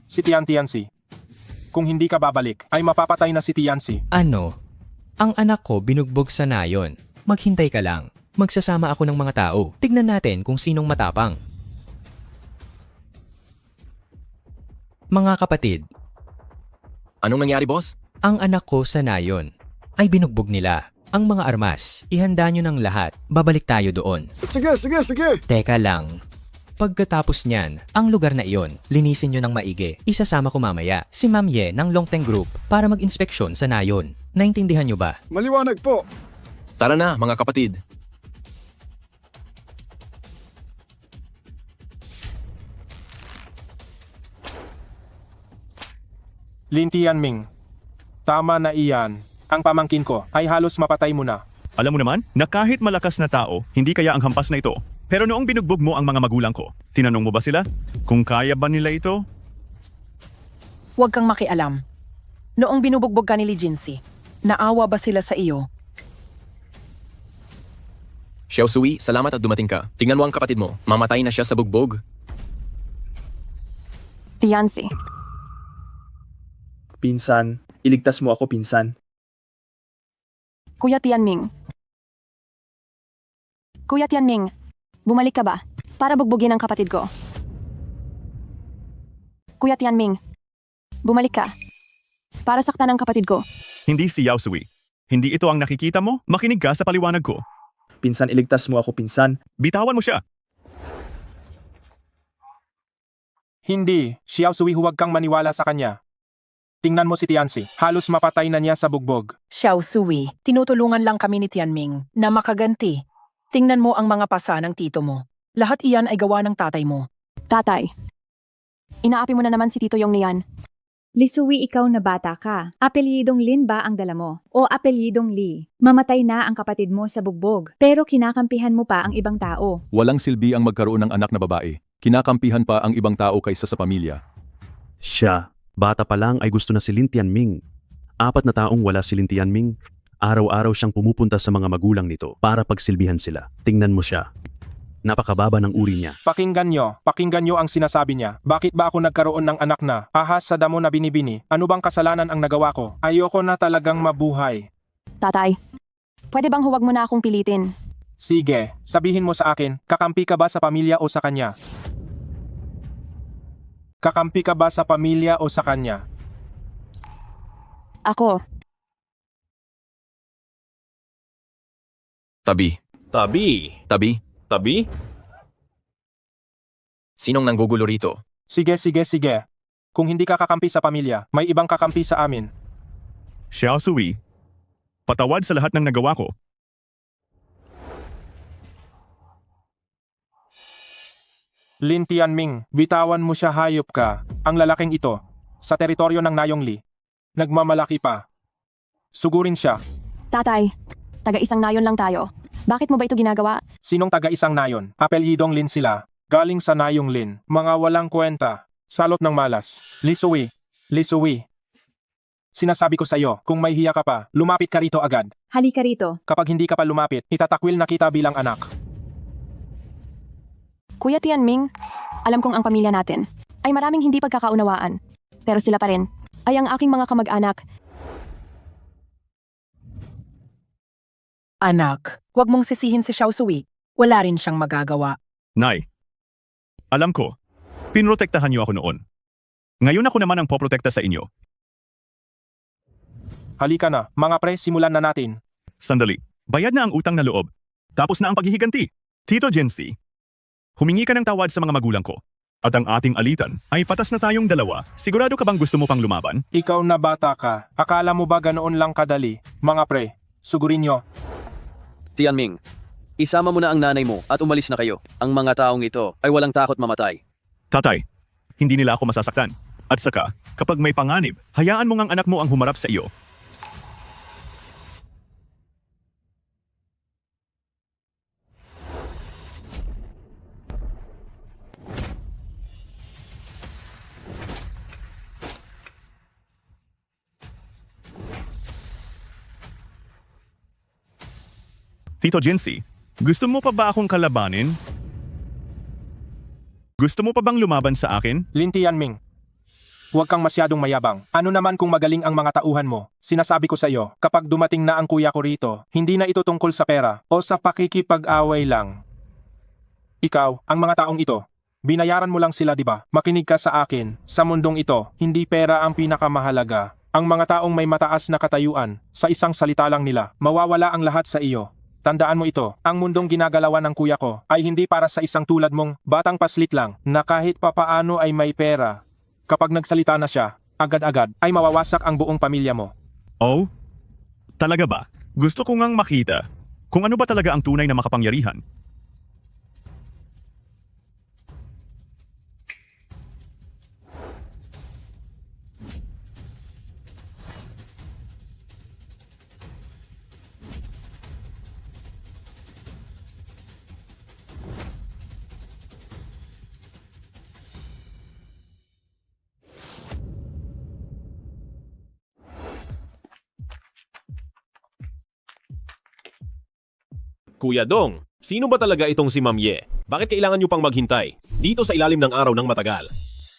Si Tianzi. Kung hindi ka babalik, ay mapapatay na si Tianzi. Ano? Ang anak ko binugbog sa nayon. Maghintay ka lang. Magsasama ako ng mga tao. Tignan natin kung sinong matapang. Mga kapatid, Anong nangyari, boss? ang anak ko sa nayon ay binugbog nila. Ang mga armas, ihanda nyo ng lahat. Babalik tayo doon. Sige. Teka lang. Pagkatapos niyan, ang lugar na iyon, linisin nyo ng maigi. Isasama ko mamaya si Ma'am Ye ng Longteng Group para mag-inspeksyon sa nayon. Naintindihan nyo ba? Maliwanag po. Tara na, mga kapatid. Lin Tianming. Tama na iyan. Ang pamangkin ko ay halos mapatay mo na. Alam mo naman na kahit malakas na tao, hindi kaya ang hampas na ito. Pero noong binugbog mo ang mga magulang ko, tinanong mo ba sila kung kaya ba nila ito? Huwag kang makialam. Noong binubugbog ka ni Li Jinsi, naawa ba sila sa iyo? Xiao Sui, salamat at dumating ka. Tingnan mo ang kapatid mo. Mamatay na siya sa bugbog. Tianzi. Pinsan, iligtas mo ako, pinsan. Kuya Tianming. Kuya Tianming, bumalik ka ba? Para bugbugin ang kapatid ko. Kuya Tianming, bumalik ka. Para saktan ang kapatid ko. Hindi si Yao Sui. Hindi ito ang nakikita mo? Makinig ka sa paliwanag ko. Pinsan, iligtas mo ako, pinsan. Bitawan mo siya. Hindi, Xiao Sui, huwag kang maniwala sa kanya. Tingnan mo si Tianzi, halos mapatay na niya sa bugbog. Xiao Sui, tinutulungan lang kami ni Tianming na makaganti. Tingnan mo ang mga pasa ng tito mo. Lahat iyan ay gawa ng tatay mo. Tatay. Inaapi mo na naman si Tito Yong niyan. Lisui, ikaw na bata ka. Apelyidong Lin ba ang dala mo? O apelyidong Li? Mamatay na ang kapatid mo sa bugbog, pero kinakampihan mo pa ang ibang tao. Walang silbi ang magkaroon ng anak na babae. Kinakampihan pa ang ibang tao kaysa sa pamilya. Siya, bata pa lang ay gusto na si Lin Tianming. 4 na taong wala si Lin Tianming. Araw-araw siyang pumupunta sa mga magulang nito para pagsilbihan sila. Tingnan mo siya. Napakababa ng uri niya. Pakinggan nyo ang sinasabi niya. Bakit ba ako nagkaroon ng anak na ahas sa damo na binibini? Ano bang kasalanan ang nagawa ko? Ayoko na talagang mabuhay. Tatay, pwede bang huwag mo na akong pilitin? Sige, sabihin mo sa akin, kakampi ka ba sa pamilya o sa kanya? Kakampi ka ba sa pamilya o sa kanya? Ako. Tabi. Tabi. Sinong nanggugulo rito? Sige. Kung hindi ka kakampi sa pamilya, may ibang kakampi sa amin. Xiao Sui, patawad sa lahat ng nagawa ko. Lin Tianming, bitawan mo siya, hayop ka. Ang lalaking ito, sa teritoryo ng Nayong Li, nagmamalaki pa. Sugurin siya. Tatay, taga-isang nayon lang tayo. Bakit mo ba ito ginagawa? Sinong taga-isang nayon? Apelyidong Lin sila. Galing sa Nayong Lin. Mga walang kwenta. Salot ng malas. Lisui. Sinasabi ko sa iyo, kung may hiya ka pa, lumapit ka rito agad. Halika rito. Kapag hindi ka pa lumapit, itatakwil na kita bilang anak. Kuya Tianming, alam kong ang pamilya natin ay maraming hindi pagkakaunawaan. Pero sila pa rin ay ang aking mga kamag-anak. Anak, huwag mong sisihin si Xiao Sui. Wala rin siyang magagawa. Nay, alam ko, pinrotektahan niyo ako noon. Ngayon ako naman ang poprotekta sa inyo. Halika na, mga pre, simulan na natin. Sandali, bayad na ang utang na loob. Tapos na ang paghihiganti. Tito Jensi, humingi ka ng tawad sa mga magulang ko. At ang ating alitan ay patas na tayong dalawa. Sigurado ka bang gusto mo pang lumaban? Ikaw na bata ka. Akala mo ba ganoon lang kadali? Mga pre, sugurin nyo. Tianming, isama mo na ang nanay mo at umalis na kayo. Ang mga taong ito ay walang takot mamatay. Tatay, hindi nila ako masasaktan. At saka, kapag may panganib, hayaan mo ngang anak mo ang humarap sa iyo. Tito Jinsi, Gusto mo pa ba akong kalabanin? Gusto mo pa bang lumaban sa akin? Lin Tianming, huwag kang masyadong mayabang. Ano naman kung magaling ang mga tauhan mo? Sinasabi ko sa iyo, kapag dumating na ang kuya ko rito, hindi na ito tungkol sa pera o sa pakikipag-away lang. Ikaw, ang mga taong ito, binayaran mo lang sila, di ba? Makinig ka sa akin. Sa mundong ito, hindi pera ang pinakamahalaga. Ang mga taong may mataas na katayuan, sa isang salita lang nila, mawawala ang lahat sa iyo. Tandaan mo ito, ang mundong ginagalawan ng kuya ko ay hindi para sa isang tulad mong batang paslit lang na kahit papaano ay may pera. Kapag nagsalita na siya, agad-agad ay mawawasak ang buong pamilya mo. Oh? Talaga ba? Gusto ko ngang makita kung ano ba talaga ang tunay na makapangyarihan. Kuya Dong, sino ba talaga itong si Ma'am Ye? Bakit kailangan niyo pang maghintay? Dito sa ilalim ng araw ng matagal.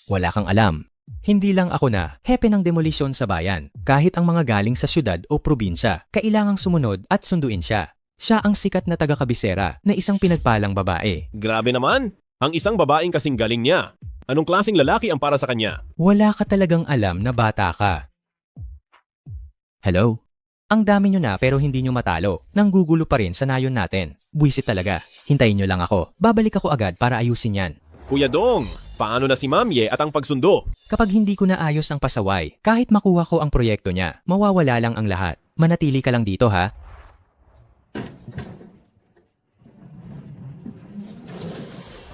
Wala kang alam. Hindi lang ako na hepe ng demolisyon sa bayan. Kahit ang mga galing sa syudad o probinsya, kailangang sumunod at sunduin siya. Siya ang sikat na taga-kabisera na isang pinagpalang babae. Grabe naman! Ang isang babaeng kasing galing niya. Anong klaseng lalaki ang para sa kanya? Wala ka talagang alam na bata ka. Hello? Ang dami nyo na pero hindi nyo matalo. Nanggugulo pa rin sa nayon natin. Buwisit talaga. Hintayin nyo lang ako. Babalik ako agad para ayusin yan. Kuya Dong, paano na si Ma'am Ye at ang pagsundo? Kapag hindi ko na ayos ang pasaway, kahit makuha ko ang proyekto niya, mawawala lang ang lahat. Manatili ka lang dito ha.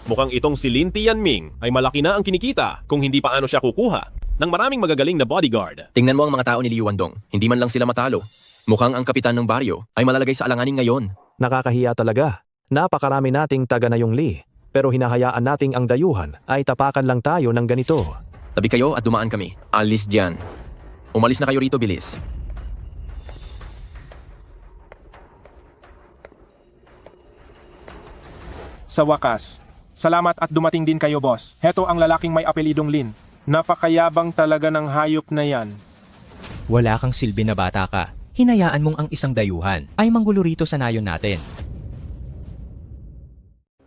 Mukhang itong si Lin Tianming ay malaki na ang kinikita kung hindi paano siya kukuha ng maraming magagaling na bodyguard. Tingnan mo ang mga tao ni Liu Wandong. Hindi man lang sila matalo. Mukhang ang kapitan ng baryo ay malalagay sa alanganin ngayon. Nakakahiya talaga. Napakarami nating taga Nayong Li. Pero hinahayaan nating ang dayuhan ay tapakan lang tayo ng ganito. Tabi kayo at dumaan kami. Alis diyan. Umalis na kayo rito, bilis. Sa wakas, salamat at dumating din kayo, boss. Heto ang lalaking may apelidong Lin. Napakayabang talaga ng hayop na yan. Wala kang silbi na bata ka. Hinayaan mong ang isang dayuhan ay manggulo rito sa nayon natin.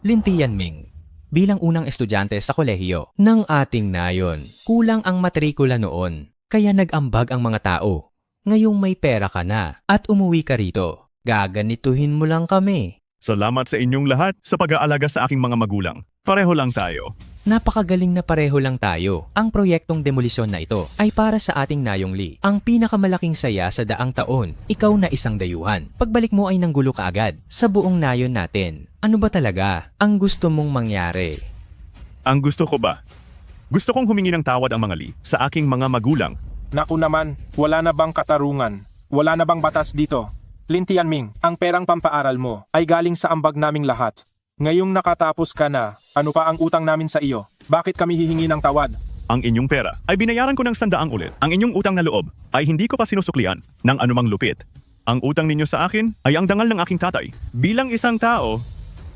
Lin Tianming, bilang unang estudyante sa kolehiyo ng ating nayon, kulang ang matrikula noon, kaya nag-ambag ang mga tao. Ngayong may pera ka na at umuwi ka rito, gaganituhin mo lang kami. Salamat sa inyong lahat sa pag-aalaga sa aking mga magulang. Pareho lang tayo. Napakagaling na pareho lang tayo. Ang proyektong demolisyon na ito ay para sa ating Nayong Li. Ang pinakamalaking saya sa daang taon, ikaw na isang dayuhan. Pagbalik mo ay nanggulo ka agad sa buong nayon natin. Ano ba talaga ang gusto mong mangyari? Ang gusto ko ba? Gusto kong humingi ng tawad ang mga Li sa aking mga magulang. Naku naman, wala na bang katarungan? Wala na bang batas dito? Lin Tianming, ang perang pampaaral mo ay galing sa ambag naming lahat. Ngayong nakatapos ka na, ano pa ang utang namin sa iyo? Bakit kami hihingi ng tawad? Ang inyong pera ay binayaran ko ng 100 ulit. Ang inyong utang na loob ay hindi ko pa sinusuklian ng anumang lupit. Ang utang ninyo sa akin ay ang dangal ng aking tatay. Bilang isang tao,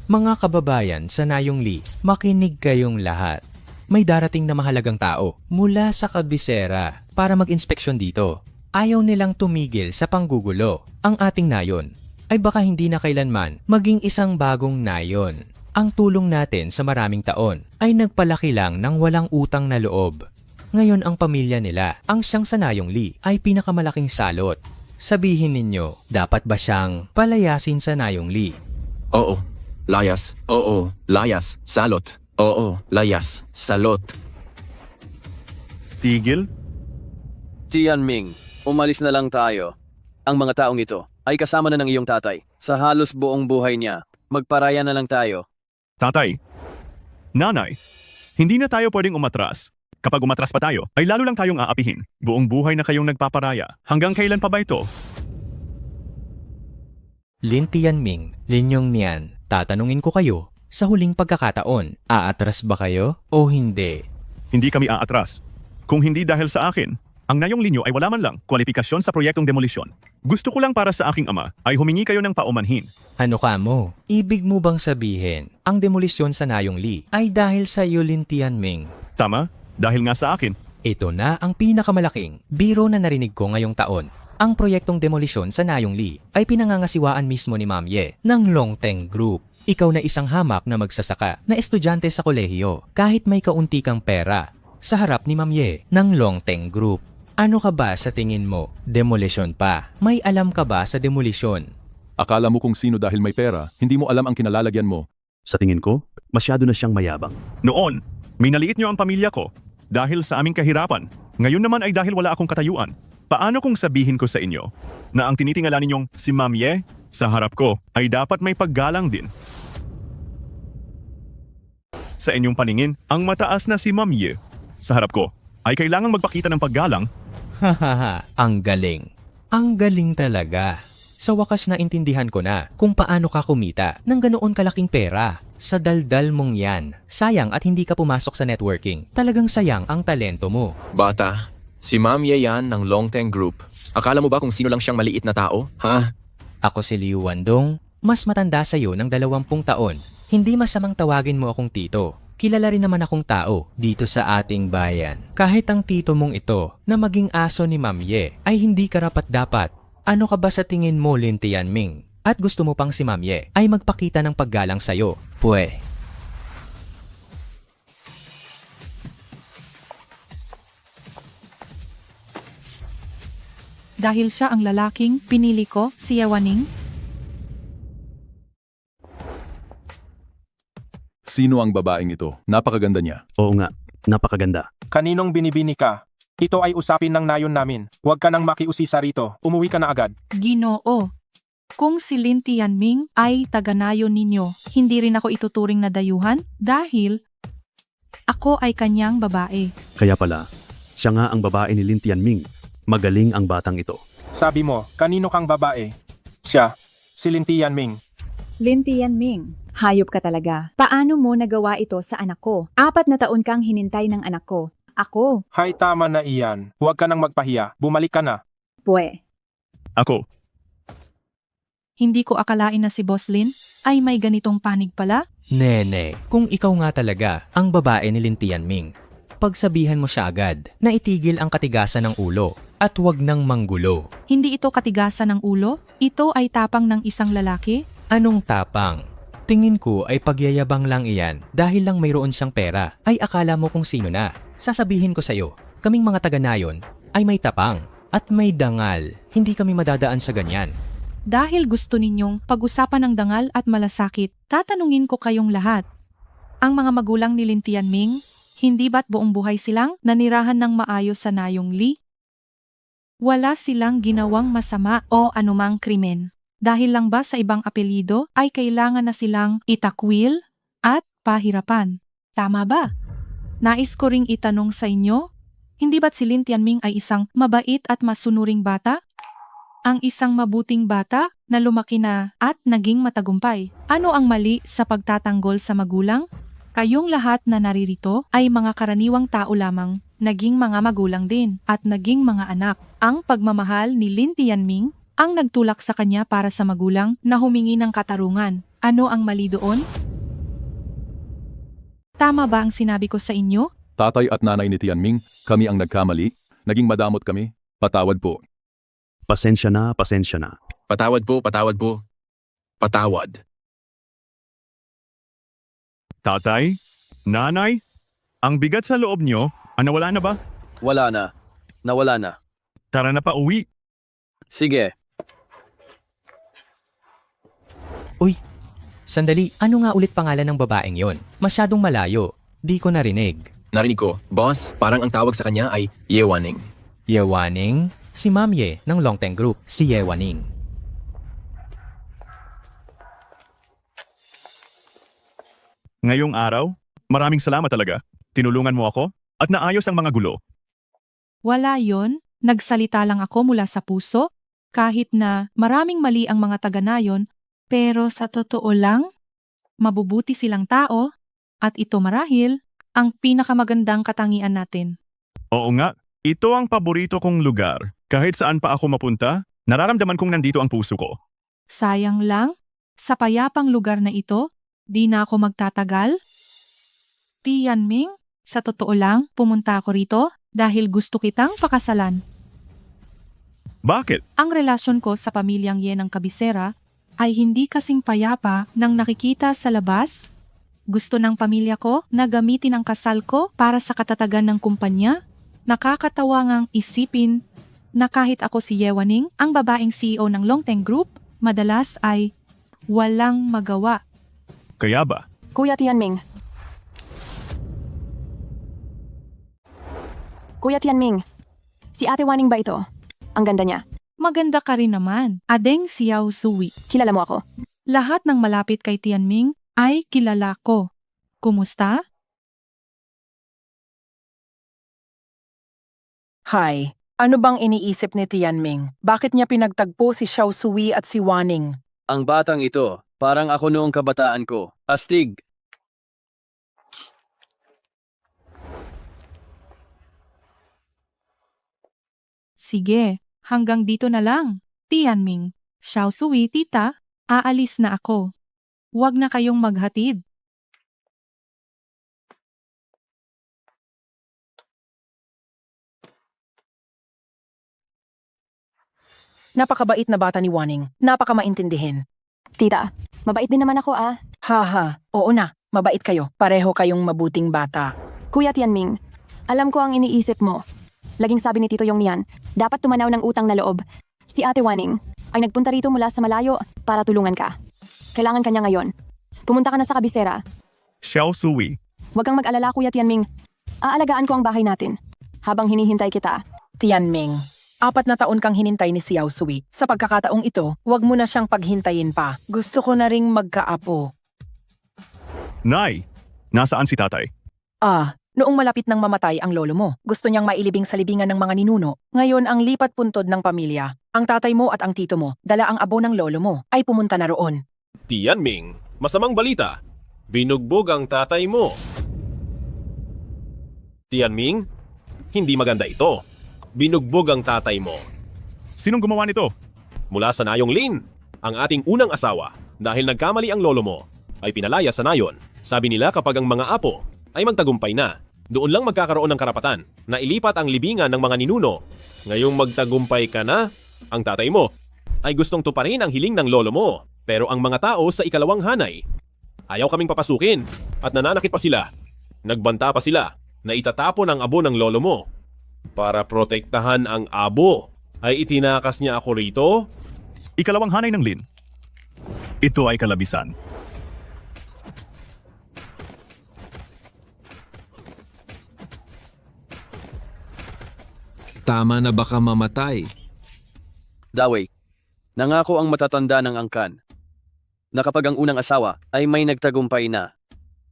Mga kababayan sa Nayong Li, makinig kayong lahat. May darating na mahalagang tao mula sa kabisera para mag-inspeksyon dito. Ayaw nilang tumigil sa panggugulo. Ang ating nayon ay baka hindi na kailanman maging isang bagong nayon. Ang tulong natin sa maraming taon ay nagpalaki lang ng walang utang na loob. Ngayon ang pamilya nila, ang siyang sa Nayong Li, ay pinakamalaking salot. Sabihin ninyo, dapat ba siyang palayasin sa Nayong Li? Oo, layas. Oo, layas. Salot. Oo, layas. Salot. tigil? Tianming, umalis na lang tayo. Ang mga taong ito ay kasama na ng iyong tatay. Sa halos buong buhay niya, magparaya na lang tayo. Tatay, nanay, hindi na tayo pwedeng umatras. Kapag umatras pa tayo, ay lalo lang tayong aapihin. Buong buhay na kayong nagpaparaya. Hanggang kailan pa ba ito? Lin Tianming, Linyong Nian, tatanungin ko kayo, sa huling pagkakataon, aatras ba kayo o hindi? Hindi kami aatras. Kung hindi dahil sa akin, Ang Nayong Linyo ay wala man lang kwalifikasyon sa proyektong demolisyon. Gusto ko lang para sa aking ama ay humingi kayo ng paumanhin. Ano ka mo? Ibig mo bang sabihin, ang demolisyon sa Nayong Li ay dahil sa iyo, Lin Tianming? Tama, dahil nga sa akin. Ito na ang pinakamalaking biro na narinig ko ngayong taon. Ang proyektong demolisyon sa Nayong Li ay pinangangasiwaan mismo ni Ma'am Ye ng Longteng Group. Ikaw na isang hamak na magsasaka na estudyante sa kolehiyo kahit may kaunti kang pera sa harap ni Ma'am Ye ng Longteng Group. Ano ka ba sa tingin mo? Demolisyon pa. May alam ka ba sa demolisyon? Akala mo kung sino dahil may pera, hindi mo alam ang kinalalagyan mo. Sa tingin ko, masyado na siyang mayabang. Noon, minaliit niyo ang pamilya ko dahil sa aming kahirapan. Ngayon naman ay dahil wala akong katayuan. Paano kung sabihin ko sa inyo na ang tinitingala ninyong si Ma'am Ye sa harap ko ay dapat may paggalang din? Sa inyong paningin, ang mataas na si Ma'am Ye sa harap ko ay kailangang magpakita ng paggalang. Hahaha, ang galing. Ang galing talaga. Sa wakas na intindihan ko na kung paano ka kumita ng ganoon kalaking pera. Sa daldal mong yan. Sayang at hindi ka pumasok sa networking. Talagang sayang ang talento mo. Bata, si Ma'am Ye yan ng Longteng Group. Akala mo ba kung sino lang siyang maliit na tao? Ha? Ako si Liu Wandong, mas matanda sa iyo ng 20 taon. Hindi masamang tawagin mo akong tito. Kilala rin naman akong tao dito sa ating bayan. Kahit ang tito mong ito na maging aso ni Ma'am Ye ay hindi karapat-dapat. Ano ka ba sa tingin mo, Lin Tianming? At gusto mo pang si Ma'am Ye ay magpakita ng paggalang sa'yo? Pwe. Dahil siya ang lalaking pinili ko, si Yawaning, Sino ang babaeng ito? Napakaganda niya. Oo nga, napakaganda. Kaninong binibini ka? Ito ay usapin ng nayon namin. Huwag ka nang makiusisa rito. Umuwi ka na agad. Ginoo. Kung si Lin Tianming ay taga-nayon ninyo, hindi rin ako ituturing na dayuhan dahil ako ay kanyang babae. Kaya pala, siya nga ang babae ni Lin Tianming. Magaling ang batang ito. Sabi mo, kanino kang babae? Siya, si Lin Tianming. Lin Tianming, hayop ka talaga. Paano mo nagawa ito sa anak ko? 4 na taon kang hinintay ng anak ko. Ako, Hay, tama na iyan. Huwag ka nang magpahiya. Bumalik ka na. pwe. Ako, Hindi ko akalain na si Boss Lin ay may ganitong panig pala. Nene, kung ikaw nga talaga ang babae ni Lin Tianming, pagsabihan mo siya agad na itigil ang katigasan ng ulo at huwag nang manggulo. Hindi ito katigasan ng ulo, ito ay tapang ng isang lalaki. Anong tapang? Tingin ko ay pagyayabang lang iyan dahil lang mayroon siyang pera ay akala mo kung sino na. Sasabihin ko sa'yo, kaming mga taga-nayon ay may tapang at may dangal. Hindi kami madadaan sa ganyan. Dahil gusto ninyong pag-usapan ng dangal at malasakit, tatanungin ko kayong lahat. Ang mga magulang ni Lin Tianming, hindi ba't buong buhay silang nanirahan ng maayos sa Nayong Li? Wala silang ginawang masama o anumang krimen. Dahil lang ba sa ibang apelyido ay kailangan na silang itakwil at pahirapan? Tama ba? Nais ko ring itanong sa inyo, hindi ba't si Lin Tianming ay isang mabait at masunuring bata? Ang isang mabuting bata na lumaki na at naging matagumpay. Ano ang mali sa pagtatanggol sa magulang? Kayong lahat na naririto ay mga karaniwang tao lamang, naging mga magulang din at naging mga anak. Ang pagmamahal ni Lin Tianming ang nagtulak sa kanya para sa magulang na humingi ng katarungan. Ano ang mali doon? Tama ba ang sinabi ko sa inyo? Tatay at nanay ni Tianming, kami ang nagkamali. Naging madamot kami. Patawad po. Pasensya na, pasensya na. Patawad po, patawad po. Patawad. tatay, nanay, ang bigat sa loob niyo, nawala na ba? Wala na. Nawala na. Tara na pa uwi. Sige. Uy, sandali, ano nga ulit pangalan ng babaeng yon? Masyadong malayo. Di ko narinig. Narinig ko, boss, parang ang tawag sa kanya ay Yewaning. Yewaning? Si Ma'am Ye ng Longteng Group, si Yewaning. Ngayong araw, maraming salamat talaga. Tinulungan mo ako at naayos ang mga gulo. Wala yon, nagsalita lang ako mula sa puso, kahit na maraming mali ang mga taga-nayon, pero sa totoo lang, mabubuti silang tao, at ito marahil ang pinakamagandang katangian natin. Oo nga, Ito ang paborito kong lugar. Kahit saan pa ako mapunta, nararamdaman kong nandito ang puso ko. Sayang lang, sa payapang lugar na ito, di na ako magtatagal. Tianming, sa totoo lang, pumunta ako rito dahil gusto kitang pakasalan. Bakit? Ang relasyon ko sa pamilyang Yen ng Kabisera ay hindi kasing payapa nang nakikita sa labas. Gusto ng pamilya ko na gamitin ang kasal ko para sa katatagan ng kumpanya. Nakakatawa ngang isipin na kahit ako si Yewaning, ang babaeng CEO ng Longteng Group, madalas ay walang magawa. Kaya ba? Kuya Tianming. Kuya Tianming, si Ate Waning ba ito? Ang ganda niya. Maganda ka rin naman. Adeng Xiao Sui. Kilala mo ako? Lahat ng malapit kay Tianming ay kilala ko. Kumusta? Hi, ano bang iniisip ni Tianming? Bakit niya pinagtagpo si Xiao Sui at si Waning? Ang batang ito, parang ako noong kabataan ko. Astig. Sige, hanggang dito na lang. Tianming, Xiao Sui tita, aalis na ako. Huwag na kayong maghatid. Napakabait na bata ni Waning. Napakamaintindihin. Tita, mabait din naman ako ah. Haha, oo na. Mabait kayo. Pareho kayong mabuting bata. Kuya Tianming, alam ko ang iniisip mo. Laging sabi ni Tito Yong niyan, dapat tumanaw ng utang na loob. Si Ate Waning ay nagpunta rito mula sa malayo para tulungan ka. Kailangan kanya ngayon. Pumunta ka na sa kabisera. Xiao Sui. Huwag kang mag-alala, Kuya Tianming. Aalagaan ko ang bahay natin. Habang hinihintay kita. Tianming, 4 na taon kang hinintay ni Xiao Sui. Sa pagkakataong ito, huwag mo na siyang paghintayin pa. Gusto ko na ring magkaapo. Nay, nasaan si tatay? Noong malapit nang mamatay ang lolo mo, gusto niyang mailibing sa libingan ng mga ninuno. Ngayon ang lipat puntod ng pamilya. Ang tatay mo at ang tito mo, dala ang abo ng lolo mo, ay pumunta na roon. Tianming, masamang balita. Binugbog ang tatay mo. Tianming, hindi maganda ito. Binugbog ang tatay mo. Sinong gumawa nito? Mula sa Nayong Lin, ang ating unang asawa. Dahil nagkamali ang lolo mo, ay pinalaya sa nayon. Sabi nila kapag ang mga apo ay magtagumpay na, doon lang magkakaroon ng karapatan na ilipat ang libingan ng mga ninuno. Ngayong magtagumpay ka na, ang tatay mo ay gustong tuparin ang hiling ng lolo mo. Pero ang mga tao sa ikalawang hanay, ayaw kaming papasukin at nananakit pa sila. Nagbanta pa sila na itatapon ang abo ng lolo mo. Para protektahan ang abo, ay itinakas niya ako rito. Ikalawang hanay ng Lin. Ito ay kalabisan. Tama na baka mamatay? Dawei, nangako ang matatanda ng angkan na kapag ang unang asawa ay may nagtagumpay na,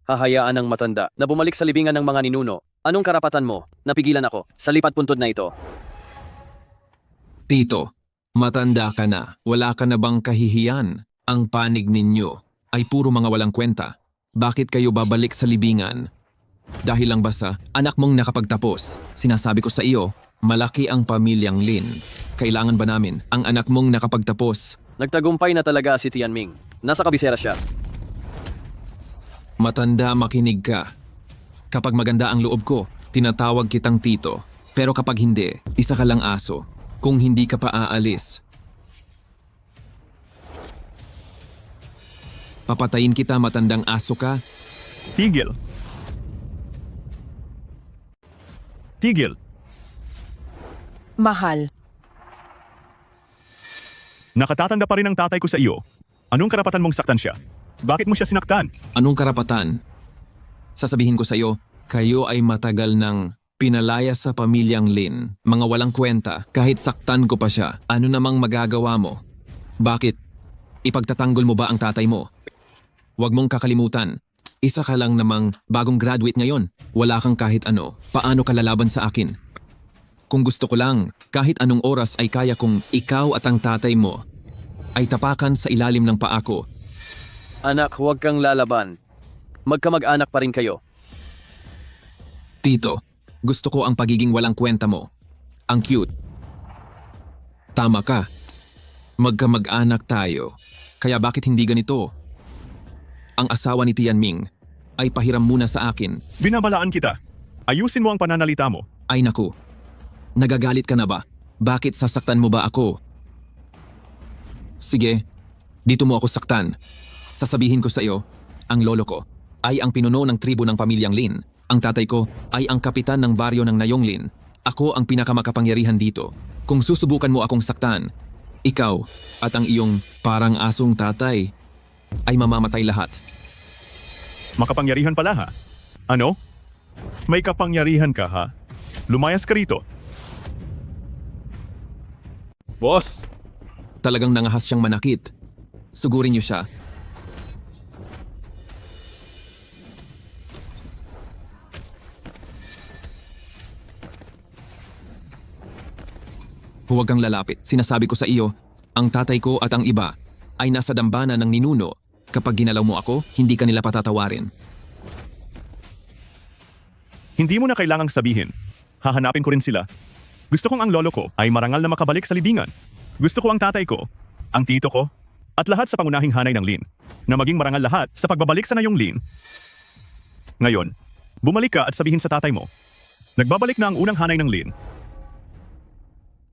hahayaan ng matanda na bumalik sa libingan ng mga ninuno. Anong karapatan mo? Napigilan ako sa lipat puntod na ito. Tito, matanda ka na. Wala ka na bang kahihiyan? Ang panig ninyo ay puro mga walang kwenta. Bakit kayo babalik sa libingan? Dahil lang ba sa anak mong nakapagtapos? Sinasabi ko sa iyo, malaki ang pamilyang Lin. Kailangan ba namin ang anak mong nakapagtapos? Nagtagumpay na talaga si Tianming. Nasa kabisera siya. Matanda, makinig ka. Kapag maganda ang loob ko, tinatawag kitang tito. Pero kapag hindi, isa ka lang aso. Kung hindi ka pa aalis, papatayin kita, matandang aso ka. Tigil. Tigil. Mahal, Nakatatanda pa rin ang tatay ko sa iyo. Anong karapatan mong saktan siya? Bakit mo siya sinaktan? Anong karapatan? Sasabihin ko sa iyo, kayo ay matagal nang pinalaya sa pamilyang Lin. Mga walang kwenta, kahit saktan ko pa siya. Ano namang magagawa mo? Bakit? Ipagtatanggol mo ba ang tatay mo? Huwag mong kakalimutan. Isa ka lang namang bagong graduate ngayon. Wala kang kahit ano. Paano ka lalaban sa akin? Kung gusto ko lang, kahit anong oras ay kaya kong ikaw at ang tatay mo ay tapakan sa ilalim ng paa ko. Anak, huwag kang lalaban. Magkamag-anak pa rin kayo. Tito, gusto ko ang pagiging walang kwenta mo. Ang cute. Tama ka. Magkamag-anak tayo. Kaya bakit hindi ganito? Ang asawa ni Tianming ay pahiram muna sa akin. Binabalaan kita. Ayusin mo ang pananalita mo. Ay naku. Nagagalit ka na ba? Bakit sasaktan mo ba ako? Sige, dito mo ako saktan. Sasabihin ko sa iyo, ang lolo ko ay ang pinuno ng tribo ng pamilyang Lin. Ang tatay ko ay ang kapitan ng baryo ng Nayong Lin. Ako ang pinakamakapangyarihan dito. Kung susubukan mo akong saktan, ikaw at ang iyong parang asong tatay ay mamamatay lahat. Makapangyarihan pala ha? Ano? May kapangyarihan ka ha? Lumayas ka rito. Boss! Talagang nangahas siyang manakit. Sugurin niyo siya. Huwag kang lalapit. Sinasabi ko sa iyo, ang tatay ko at ang iba ay nasa dambana ng ninuno. Kapag ginalaw mo ako, hindi ka nila patatawarin. Hindi mo na kailangang sabihin. Hahanapin ko rin sila. Gusto kong ang lolo ko ay marangal na makabalik sa libingan. Gusto ko ang tatay ko, ang tito ko, at lahat sa pangunahing hanay ng Lin na maging marangal lahat sa pagbabalik sa Nayong Lin. Ngayon, bumalik ka at sabihin sa tatay mo, nagbabalik na ang unang hanay ng Lin.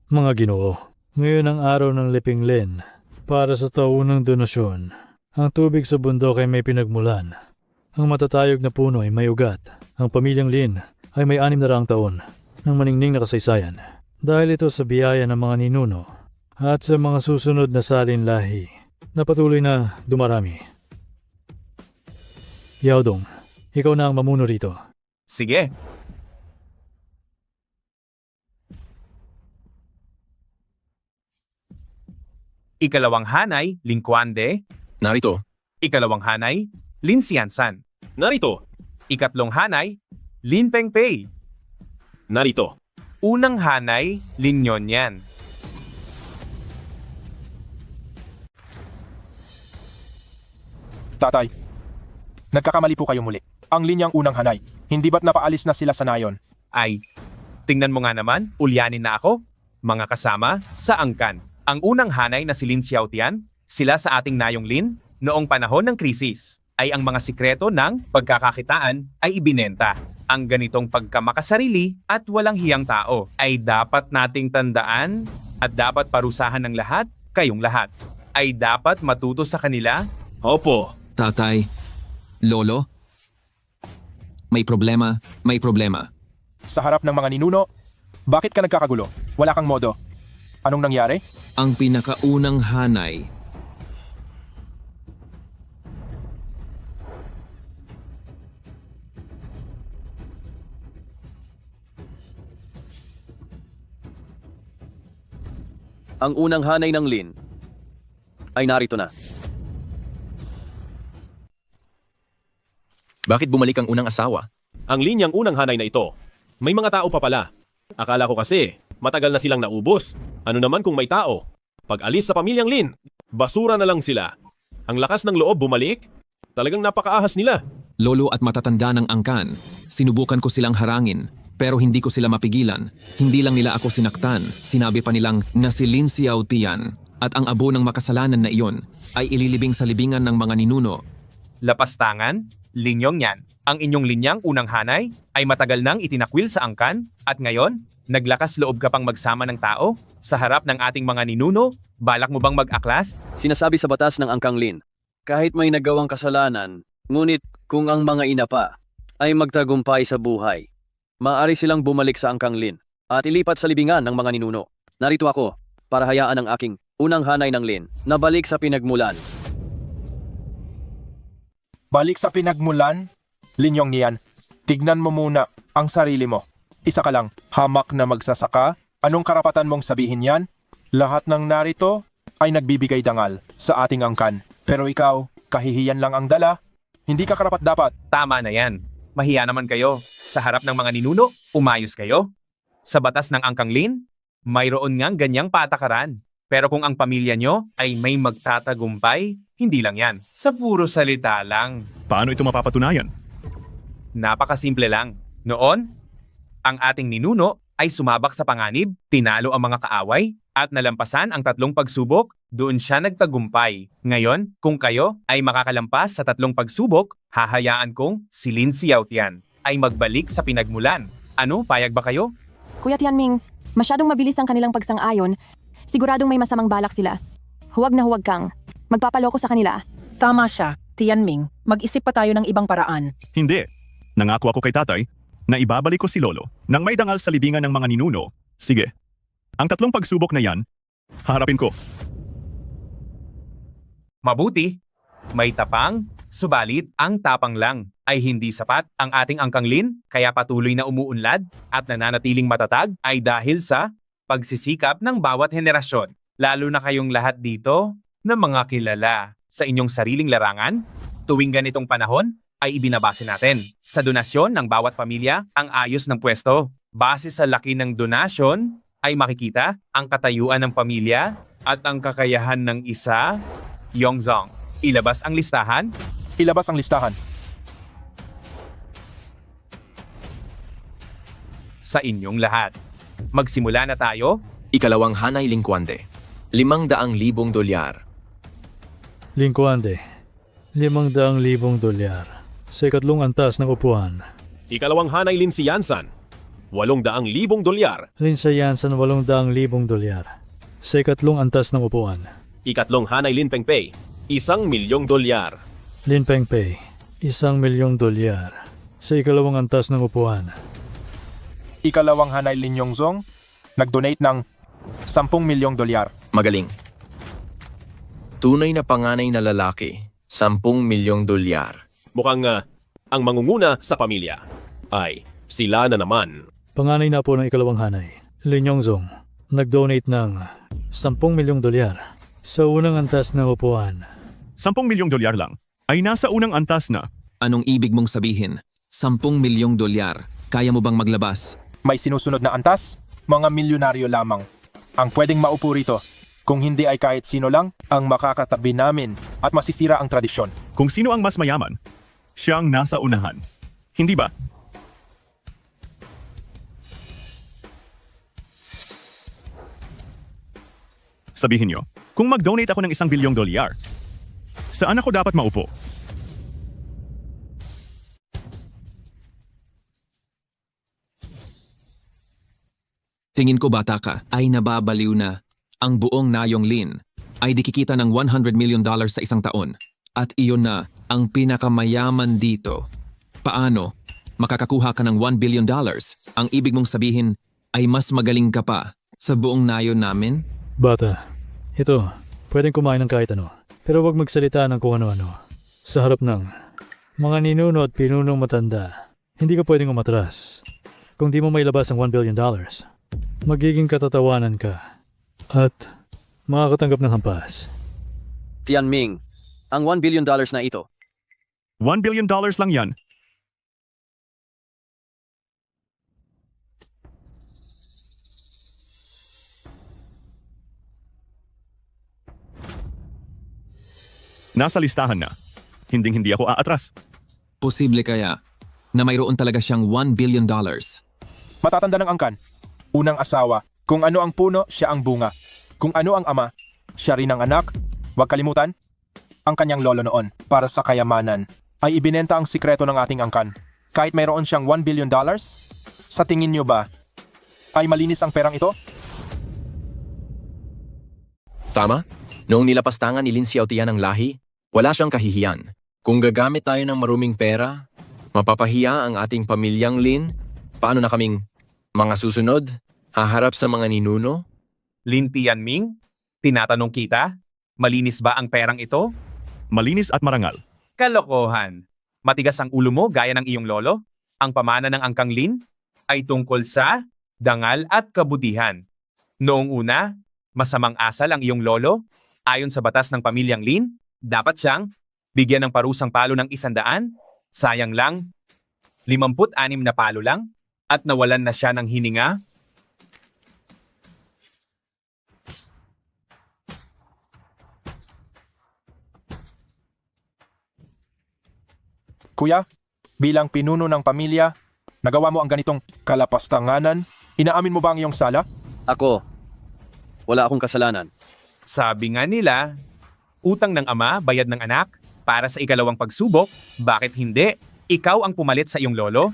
Mga Ginoo, ngayon ang araw ng Liping Lin para sa taunang donasyon. Ang tubig sa bundok ay may pinagmulan. Ang matatayog na puno ay may ugat. Ang pamilyang Lin ay may 600 taon ng maningning na kasaysayan. Dahil ito sa biyaya ng mga ninuno at sa mga susunod na salin lahi na patuloy na dumarami. Yaodong, ikaw na ang mamuno rito. Sige. Ikalawang hanay, Lingkwande. Narito. Ikalawang hanay, Lin Xiansan. Narito. Ikatlong hanay, Lin Pengpei. Narito. Unang hanay, Lin Nyonyan. Tatay, nagkakamali po kayo muli. Ang linyang unang hanay, hindi ba't napaalis na sila sa nayon? Ay, tingnan mo nga naman, ulyanin na ako. Mga kasama, sa angkan. Ang unang hanay na si Lin Xiaotian, sila sa ating Nayong Lin, noong panahon ng krisis, ay ang mga sikreto ng pagkakakitaan ay ibinenta. Ang ganitong pagkamakasarili at walang hiyang tao ay dapat nating tandaan at dapat parusahan ng lahat, kayong lahat. Ay dapat matuto sa kanila. Opo. Tatay, lolo, may problema, may problema. Sa harap ng mga ninuno, bakit ka nagkakagulo? Wala kang modo. Anong nangyari? Ang pinakaunang hanay. Ang unang hanay ng Lin ay narito na. Bakit bumalik ang unang asawa? Ang linyang unang hanay na ito, may mga tao pa pala. Akala ko kasi, matagal na silang naubos. Ano naman kung may tao? Pag alis sa pamilyang Lin, basura na lang sila. Ang lakas ng loob bumalik? Talagang napakaahas nila. Lolo at matatanda ng angkan, sinubukan ko silang harangin, pero hindi ko sila mapigilan. Hindi lang nila ako sinaktan, sinabi pa nilang na si Lin Xiaotian at ang abo ng makasalanan na iyon ay ililibing sa libingan ng mga ninuno. Lapastangan, linyong yan. Ang inyong linyang unang hanay ay matagal nang itinakwil sa angkan at ngayon, naglakas loob ka pang magsama ng tao sa harap ng ating mga ninuno. Balak mo bang mag-aklas? Sinasabi sa batas ng Angkang Lin, kahit may nagawang kasalanan, ngunit kung ang mga ina pa ay magtagumpay sa buhay, maaari silang bumalik sa Angkang Lin at ilipat sa libingan ng mga ninuno. Narito ako para hayaan ang aking unang hanay ng Lin na balik sa pinagmulan. Balik sa pinagmulan? Linyong niyan, tignan mo muna ang sarili mo. Isa ka lang, hamak na magsasaka. Anong karapatan mong sabihin yan? Lahat ng narito ay nagbibigay dangal sa ating angkan. Pero ikaw, kahihiyan lang ang dala. Hindi ka karapat-dapat. Tama na yan. Mahiya naman kayo. Sa harap ng mga ninuno, umayos kayo. Sa batas ng Angkang Lin, mayroon ngang ganyang patakaran. Pero kung ang pamilya nyo ay may magtatagumpay, hindi lang yan. Sa puro salita lang. Paano ito mapapatunayan? Napakasimple lang. Noon, ang ating ninuno ay sumabak sa panganib, tinalo ang mga kaaway, at nalampasan ang 3 pagsubok, doon siya nagtagumpay. Ngayon, kung kayo ay makakalampas sa 3 pagsubok, hahayaan kong si Lin Xiaotian ay magbalik sa pinagmulan. Ano, payag ba kayo? Kuya Tianming, masyadong mabilis ang kanilang pagsang-ayon. Siguradong may masamang balak sila. Huwag na huwag kang magpapaloko sa kanila. Tama siya, Tianming. Mag-isip pa tayo ng ibang paraan. Hindi. Nangako ako kay tatay na ibabalik ko si Lolo nang may dangal sa libingan ng mga ninuno. Sige. Ang 3 pagsubok na yan, haharapin ko. Mabuti. May tapang, subalit ang tapang lang ay hindi sapat. Ang ating Angkang Lin, kaya patuloy na umuunlad at nananatiling matatag ay dahil sa pagsisikap ng bawat henerasyon. Lalo na kayong lahat dito na mga kilala sa inyong sariling larangan. Tuwing ganitong panahon ay ibinabase natin sa donasyon ng bawat pamilya ang ayos ng pwesto. Base sa laki ng donasyon ay makikita ang katayuan ng pamilya at ang kakayahan ng isa. Yongzong, ilabas ang listahan. Ilabas ang listahan. Sa inyong lahat. Magsimula na tayo. Ikalawang hanay lingkwande. 500,000 dolyar. Lingkwande, 500,000 dolyar. Sa ikatlong antas ng upuan. Ikalawang hanay Lin si Yansan, 800,000 dolyar. Lin sa Yansan, 800,000 dolyar. Sa ikatlong antas ng upuan. Ikatlong hanay Lin Pengpei, 1,000,000 dolyar. Lin Pengpei, 1,000,000 dolyar. Sa ikalawang antas ng upuan. Ikalawang hanay Lin Yongzong, nag-donate ng 10 milyong dolyar. Magaling. Tunay na panganay na lalaki, 10 milyong dolyar. Mukhang ang mangunguna sa pamilya ay sila na naman. Panganay na po ng ikalawang hanay. Lin Yongzong, nag-donate ng 10 milyong dolyar. Sa unang antas ng upuan. 10 milyong dolyar lang ay nasa unang antas na. Anong ibig mong sabihin? 10 milyong dolyar. Kaya mo bang maglabas? May sinusunod na antas, mga milyonaryo lamang ang pwedeng maupo rito. Kung hindi ay kahit sino lang ang makakatabi namin at masisira ang tradisyon. Kung sino ang mas mayaman, siyang nasa unahan. Hindi ba? Sabihin niyo, kung mag-donate ako ng 1 bilyong dolyar, saan ako dapat maupo? Tingin ko bata ka ay nababaliw na. Ang buong Nayong Lin ay dikikita ng $100 million sa isang taon. At iyon na ang pinakamayaman dito. Paano? Makakakuha ka ng $1 billion. Ang ibig mong sabihin ay mas magaling ka pa sa buong Nayon namin? Bata, ito, pwedeng kumain ng kahit ano. Pero wag magsalita ng kung ano-ano. Sa harap ng mga ninuno at pinunong matanda, hindi ka pwedeng umatras. Kung di mo mailabas ang $1 billion, magiging katatawanan ka at makakatanggap ng hampas. Tianming, ang $1 billion na ito. $1 billion lang yan. Nasa listahan na. Hinding-hindi ako aatras. Posible kaya na mayroon talaga siyang $1 billion. Matatanda ng angkan. Unang asawa. Kung ano ang puno, siya ang bunga. Kung ano ang ama, siya rin ang anak. Huwag kalimutan, ang kanyang lolo noon, para sa kayamanan, ay ibinenta ang sikreto ng ating angkan. Kahit mayroon siyang $1 billion, sa tingin niyo ba, ay malinis ang perang ito? Tama? Noong nilapastangan ni Lin Xiaotian ang lahi, wala siyang kahihiyan. Kung gagamit tayo ng maruming pera, mapapahiya ang ating pamilyang Lin, paano na kaming mga susunod? Haharap sa mga ninuno? Lin Tianming, tinatanong kita, malinis ba ang perang ito? Malinis at marangal. Kalokohan. Matigas ang ulo mo gaya ng iyong lolo? Ang pamana ng Angkang Lin ay tungkol sa dangal at kabutihan. Noong una, masamang asal ang iyong lolo. Ayon sa batas ng pamilyang Lin, dapat siyang bigyan ng parusang palo ng 100. Sayang lang, 56 na palo lang at nawalan na siya ng hininga. Kuya, bilang pinuno ng pamilya, nagawa mo ang ganitong kalapastanganan Inaamin mo ba ang iyong sala? Ako, wala akong kasalanan. Sabi nga nila, utang ng ama, bayad ng anak. Para sa ikalawang pagsubok, bakit hindi? Ikaw ang pumalit sa iyong lolo?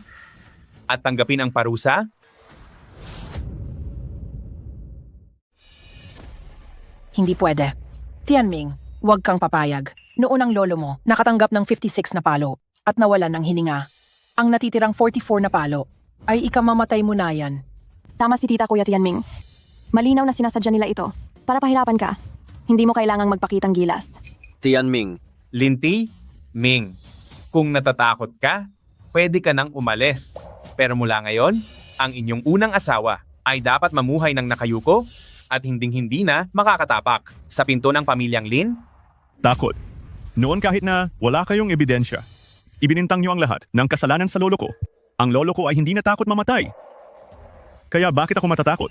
At tanggapin ang parusa? Hindi pwede. Tianming, huwag kang papayag. Noon ang lolo mo, nakatanggap ng 56 na palo at nawalan ng hininga. Ang natitirang 44 na palo ay ikamamatay mo na yan. Tama si tita Kuya Tianming. Malinaw na sinasadya nila ito. Para pahirapan ka. Hindi mo kailangang magpakitang gilas. Tianming, Linti, Ming, kung natatakot ka, pwede ka nang umalis. Pero mula ngayon, ang inyong unang asawa ay dapat mamuhay ng nakayuko at hinding-hindi na makakatapak sa pinto ng pamilyang Lin. Takot. Noon kahit na wala kayong ebidensya, ibinintang niyo ang lahat ng kasalanan sa lolo ko. Ang lolo ko ay hindi natakot mamatay. Kaya bakit ako matatakot?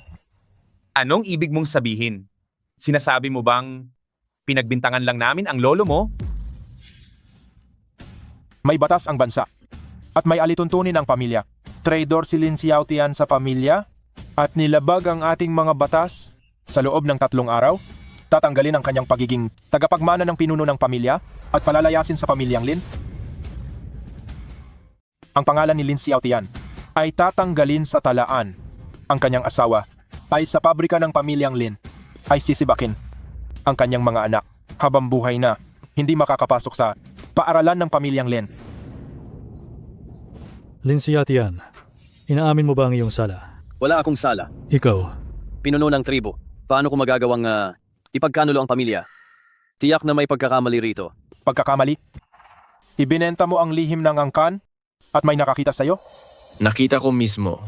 Anong ibig mong sabihin? Sinasabi mo bang pinagbintangan lang namin ang lolo mo? May batas ang bansa. At may alituntunin ang pamilya. Traidor si Lin Xiaotian sa pamilya at nilabag ang ating mga batas sa loob ng 3 araw. Tatanggalin ang kanyang pagiging tagapagmana ng pinuno ng pamilya at palalayasin sa pamilyang Lin. Ang pangalan ni Lin Xiaotian ay tatanggalin sa talaan. Ang kanyang asawa ay sa pabrika ng pamilyang Lin ay sisibakin. Ang kanyang mga anak habang buhay na hindi makakapasok sa paaralan ng pamilyang Lin. Lin Xiaotian, inaamin mo ba ang iyong sala? wala akong sala. Ikaw, Pinuno ng tribo. Paano ko magagawang ipagkanulo ang pamilya? Tiyak na may pagkakamali rito. Pagkakamali? Ibinenta mo ang lihim ng angkan at may nakakita sa'yo? Nakita ko mismo.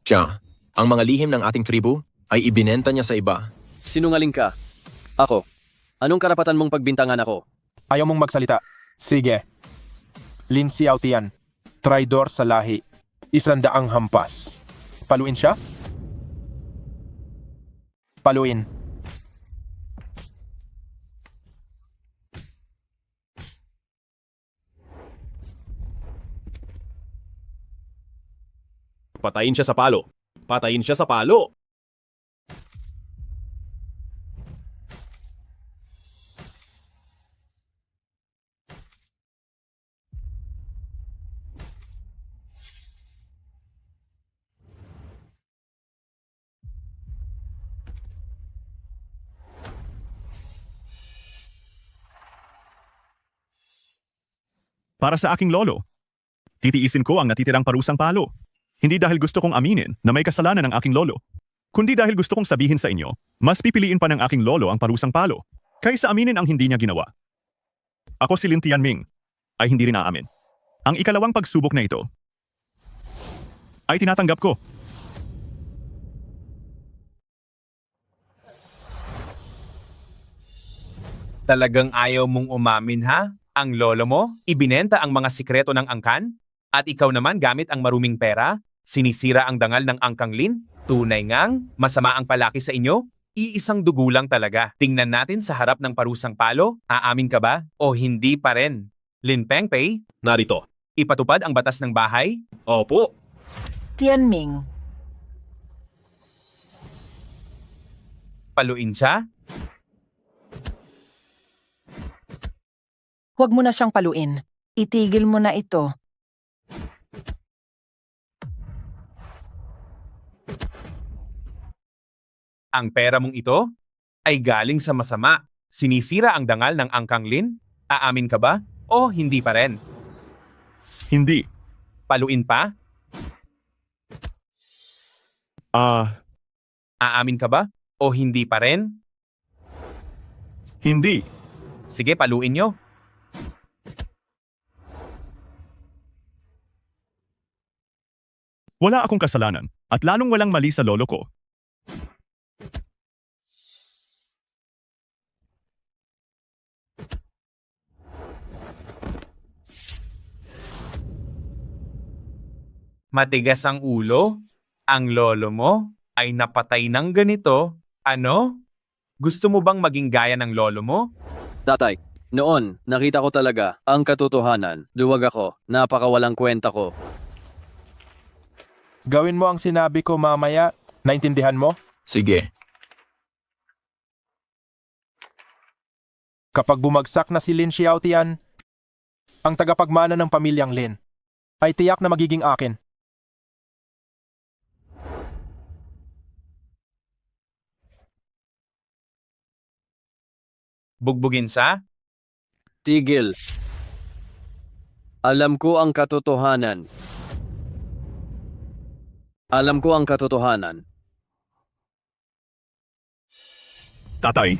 Siya, ang mga lihim ng ating tribu ay ibinenta niya sa iba. Sinungaling ka. Ako. Anong karapatan mong pagbintangan ako? Ayaw mong magsalita. Sige. Lin Xiaotian, traidor sa lahi. 100 hampas. Paluin siya? Paluin. Patayin siya sa palo. Patayin siya sa palo. Para sa aking lolo, titiisin ko ang natitirang parusang palo. Hindi dahil gusto kong aminin na may kasalanan ng aking lolo, kundi dahil gusto kong sabihin sa inyo, mas pipiliin pa ng aking lolo ang parusang palo kaysa aminin ang hindi niya ginawa. Ako si Lin Tianming ay hindi rin aamin. Ang ikalawang pagsubok na ito ay tinatanggap ko. Talagang ayaw mong umamin ha? Ang lolo mo, ibinenta ang mga sikreto ng angkan? At ikaw naman gamit ang maruming pera? Sinisira ang dangal ng angkang Lin? Tunay ngang masama ang palaki sa inyo? Iisang dugo lang talaga. Tingnan natin sa harap ng parusang palo. Aamin ka ba? O hindi pa rin? Lin Pengpei? Narito. Ipatupad ang batas ng bahay? Opo. Tianming, Paluin siya? huwag mo na siyang paluin. Itigil mo na ito. Ang pera mong ito ay galing sa masama. Sinisira ang dangal ng angkang Lin? Aamin ka ba? O hindi pa rin? Hindi. Paluin pa? Aamin ka ba? O hindi pa rin? Hindi. Sige, paluin nyo. Wala akong kasalanan at lalong walang mali sa lolo ko. Matigas ang ulo? Ang lolo mo ay napatay ng ganito? Ano? Gusto mo bang maging gaya ng lolo mo? Tatay, noon, nakita ko talaga ang katotohanan. Duwag ako, napakawalang kwenta ko. Gawin mo ang sinabi ko mamaya Naintindihan mo? Sige. Kapag bumagsak na si Lin Xiaotian, ang tagapagmana ng pamilyang Lin, ay tiyak na magiging akin. Bugbugin sa? Tigil. Alam ko ang katotohanan. Alam ko ang katotohanan. Tatay,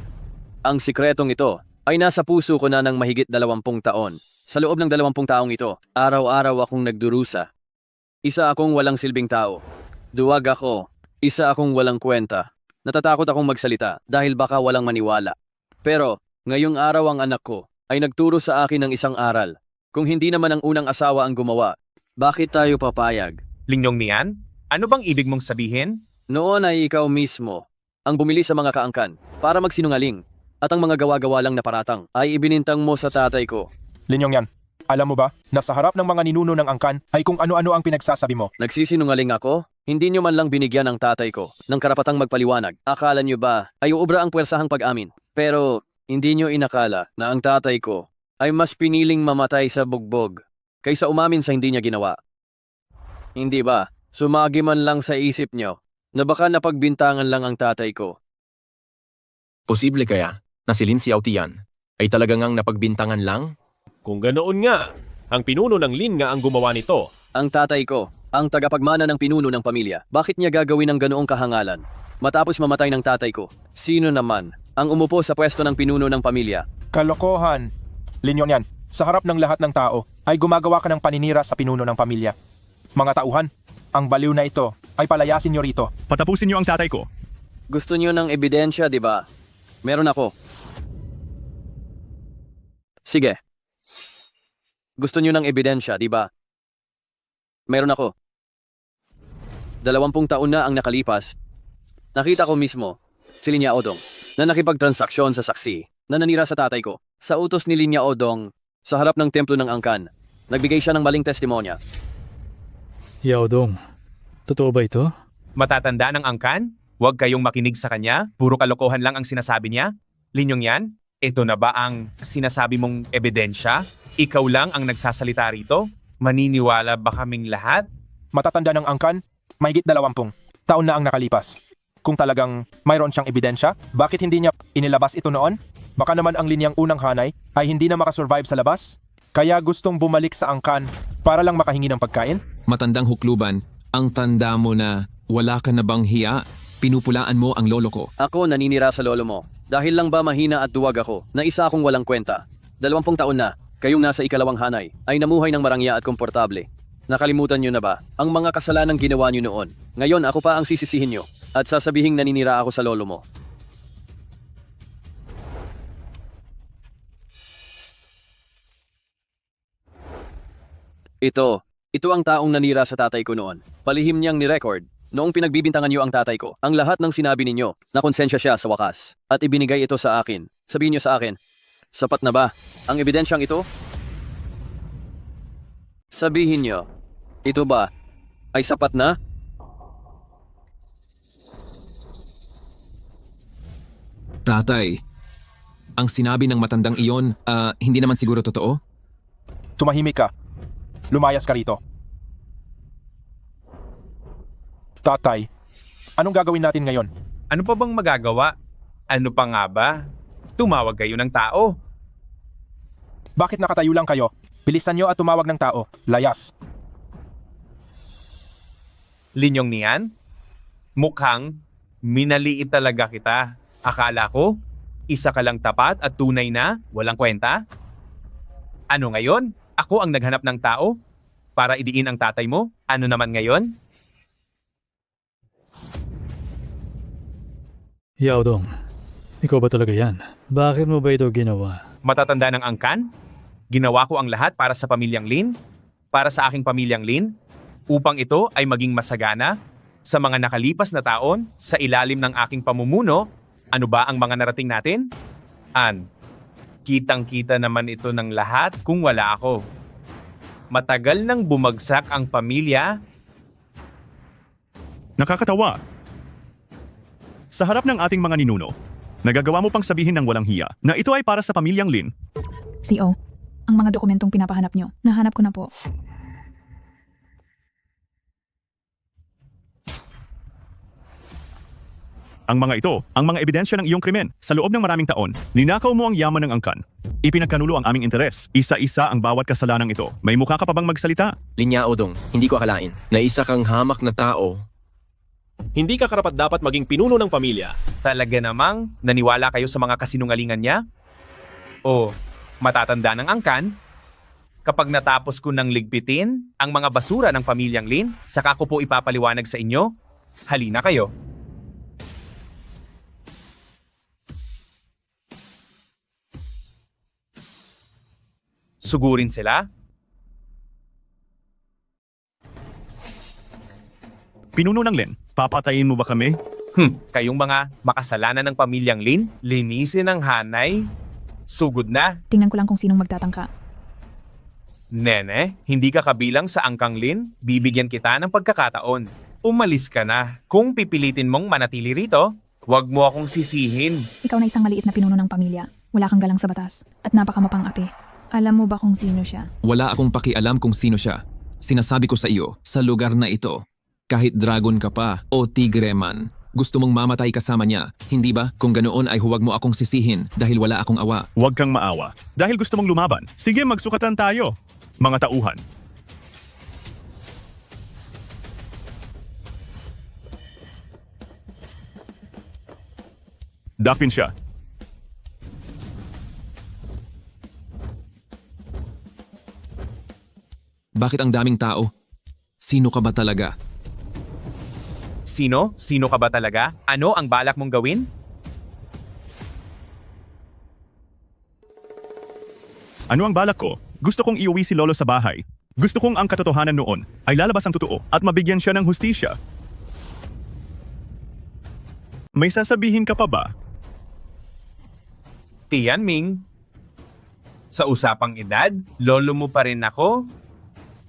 Ang sikretong ito ay nasa puso ko na ng mahigit 20 taon. Sa loob ng 20 taong ito, araw-araw akong nagdurusa. Isa akong walang silbing tao. Duwag ako. Isa akong walang kwenta. Natatakot akong magsalita dahil baka walang maniwala. Pero, ngayong araw ang anak ko ay nagturo sa akin ng isang aral. Kung hindi naman ang unang asawa ang gumawa, bakit tayo papayag? Lingyong niyan? Ano bang ibig mong sabihin? Noon ay ikaw mismo ang bumili sa mga kaangkan para magsinungaling at ang mga gawa-gawa lang na paratang ay ibinintang mo sa tatay ko. Linyong yan, alam mo ba na sa harap ng mga ninuno ng angkan ay kung ano-ano ang pinagsasabi mo? Nagsisinungaling ako? Hindi nyo man lang binigyan ng tatay ko ng karapatang magpaliwanag. Akala nyo ba ay uubra ang puwersahang pag-amin? Pero hindi nyo inakala na ang tatay ko ay mas piniling mamatay sa bugbog kaysa umamin sa hindi niya ginawa. Hindi ba? Sumagi man lang sa isip nyo na baka napagbintangan lang ang tatay ko. Posible kaya na si Lin Xiaotian ay talagang ngang napagbintangan lang? Kung ganoon nga, ang pinuno ng Lin nga ang gumawa nito. Ang tatay ko, ang tagapagmana ng pinuno ng pamilya, bakit niya gagawin ang ganoong kahangalan? Matapos mamatay ng tatay ko, sino naman ang umupo sa pwesto ng pinuno ng pamilya? Kalokohan. Linyong yan, sa harap ng lahat ng tao ay gumagawa ka ng paninira sa pinuno ng pamilya. Mga tauhan, ang baliw na ito ay palayasin nyo rito. patapusin niyo ang tatay ko. Gusto niyo ng ebidensya, di ba? Meron ako. Sige. Gusto niyo ng ebidensya, di ba? Meron ako. 20 taon na ang nakalipas. Nakita ko mismo si Linya Odong na nakipagtransaksyon sa saksi na nanira sa tatay ko. Sa utos ni Linya Odong sa harap ng templo ng angkan, nagbigay siya ng maling testimonya. Yao Dong, totoo ba ito? Matatanda ng angkan? Huwag kayong makinig sa kanya? Puro kalokohan lang ang sinasabi niya? Linyong yan? Ito na ba ang sinasabi mong ebidensya? Ikaw lang ang nagsasalita rito? Maniniwala ba kaming lahat? Matatanda ng angkan, mahigit 20 taon na ang nakalipas. Kung talagang mayroon siyang ebidensya, bakit hindi niya inilabas ito noon? Baka naman ang linyang unang hanay ay hindi na makasurvive sa labas? Kaya gustong bumalik sa angkan para lang makahingi ng pagkain? Matandang hukluban, ang tanda mo na wala ka na bang hiya? Pinupulaan mo ang lolo ko. Ako naninira sa lolo mo. Dahil lang ba mahina at duwag ako na isa akong walang kwenta? 20 taon na, kayong nasa ikalawang hanay, ay namuhay ng marangya at komportable. Nakalimutan nyo na ba ang mga kasalanang ginawa nyo noon? Ngayon ako pa ang sisisihin nyo at sasabihing naninira ako sa lolo mo. Ito ang taong nanira sa tatay ko noon. Palihim niyang ni-record. Noong pinagbibintangan niyo ang tatay ko, ang lahat ng sinabi ninyo, nakonsensya siya sa wakas. At ibinigay ito sa akin. Sabihin niyo sa akin, sapat na ba ang ebidensyang ito? Sabihin niyo, ito ba ay sapat na? Tatay, ang sinabi ng matandang iyon, hindi naman siguro totoo? Tumahimik ka. Lumayas ka rito. Tatay, anong gagawin natin ngayon? Ano pa bang magagawa? Ano pa nga ba? Tumawag kayo ng tao. Bakit nakatayo lang kayo? Bilisan nyo at tumawag ng tao. Layas. Linyong niyan? Mukhang minaliit talaga kita. Akala ko, isa ka lang tapat at tunay na walang kwenta? Ano ngayon? Ako ang naghanap ng tao para idiin ang tatay mo? Ano naman ngayon? Yao Dong, ikaw ba talaga yan? Bakit mo ba ito ginawa? Matatanda ng angkan? Ginawa ko ang lahat para sa pamilyang Lin? Para sa aking pamilyang Lin? Upang ito ay maging masagana sa mga nakalipas na taon sa ilalim ng aking pamumuno. Ano ba ang mga narating natin? Kitang-kita naman ito ng lahat kung wala ako. Matagal nang bumagsak ang pamilya. Nakakatawa. sa harap ng ating mga ninuno. Nagagawa mo pang sabihin ng walang hiya na ito ay para sa pamilyang Lin. CO, ang mga dokumentong pinapahanap nyo, nahanap ko na po. Ang mga ito, ang mga ebidensya ng iyong krimen. Sa loob ng maraming taon, ninakaw mo ang yaman ng angkan. Ipinagkanulo ang aming interes. Isa-isa ang bawat kasalanang ito. May mukha ka pa bang magsalita? Linya Odong, hindi ko akalain na isa kang hamak na tao. Hindi ka karapat-dapat maging pinuno ng pamilya. Talaga namang naniwala kayo sa mga kasinungalingan niya? O matatanda ng angkan? Kapag natapos ko ng ligpitin ang mga basura ng pamilyang Lin, saka ko po ipapaliwanag sa inyo. Halina kayo. Sugurin sila? Pinuno ng Lin, papatayin mo ba kami? Kayong mga makasalanan ng pamilyang Lin, linisin ang hanay. Sugod na. Tingnan ko lang kung sinong magtatangka. Nene, hindi ka kabilang sa angkang Lin, bibigyan kita ng pagkakataon. Umalis ka na. Kung pipilitin mong manatili rito, huwag mo akong sisihin. Ikaw na isang maliit na pinuno ng pamilya. Wala kang galang sa batas. At napakamapang-api. Alam mo ba kung sino siya? Wala akong pakialam kung sino siya. Sinasabi ko sa iyo, sa lugar na ito, kahit dragon ka pa o tigre man, gusto mong mamatay kasama niya. Hindi ba? Kung ganoon ay huwag mo akong sisihin dahil wala akong awa. Huwag kang maawa. Dahil gusto mong lumaban, sige magsukatan tayo. Mga tauhan. Dakpin siya. Bakit ang daming tao? Sino ka ba talaga? Sino? Sino ka ba talaga? Ano ang balak mong gawin? Ano ang balak ko? Gusto kong iuwi si Lolo sa bahay. Gusto kong ang katotohanan noon ay lalabas ang totoo at mabigyan siya ng hustisya. May sasabihin ka pa ba? Tianming, sa usapang edad, lolo mo pa rin ako.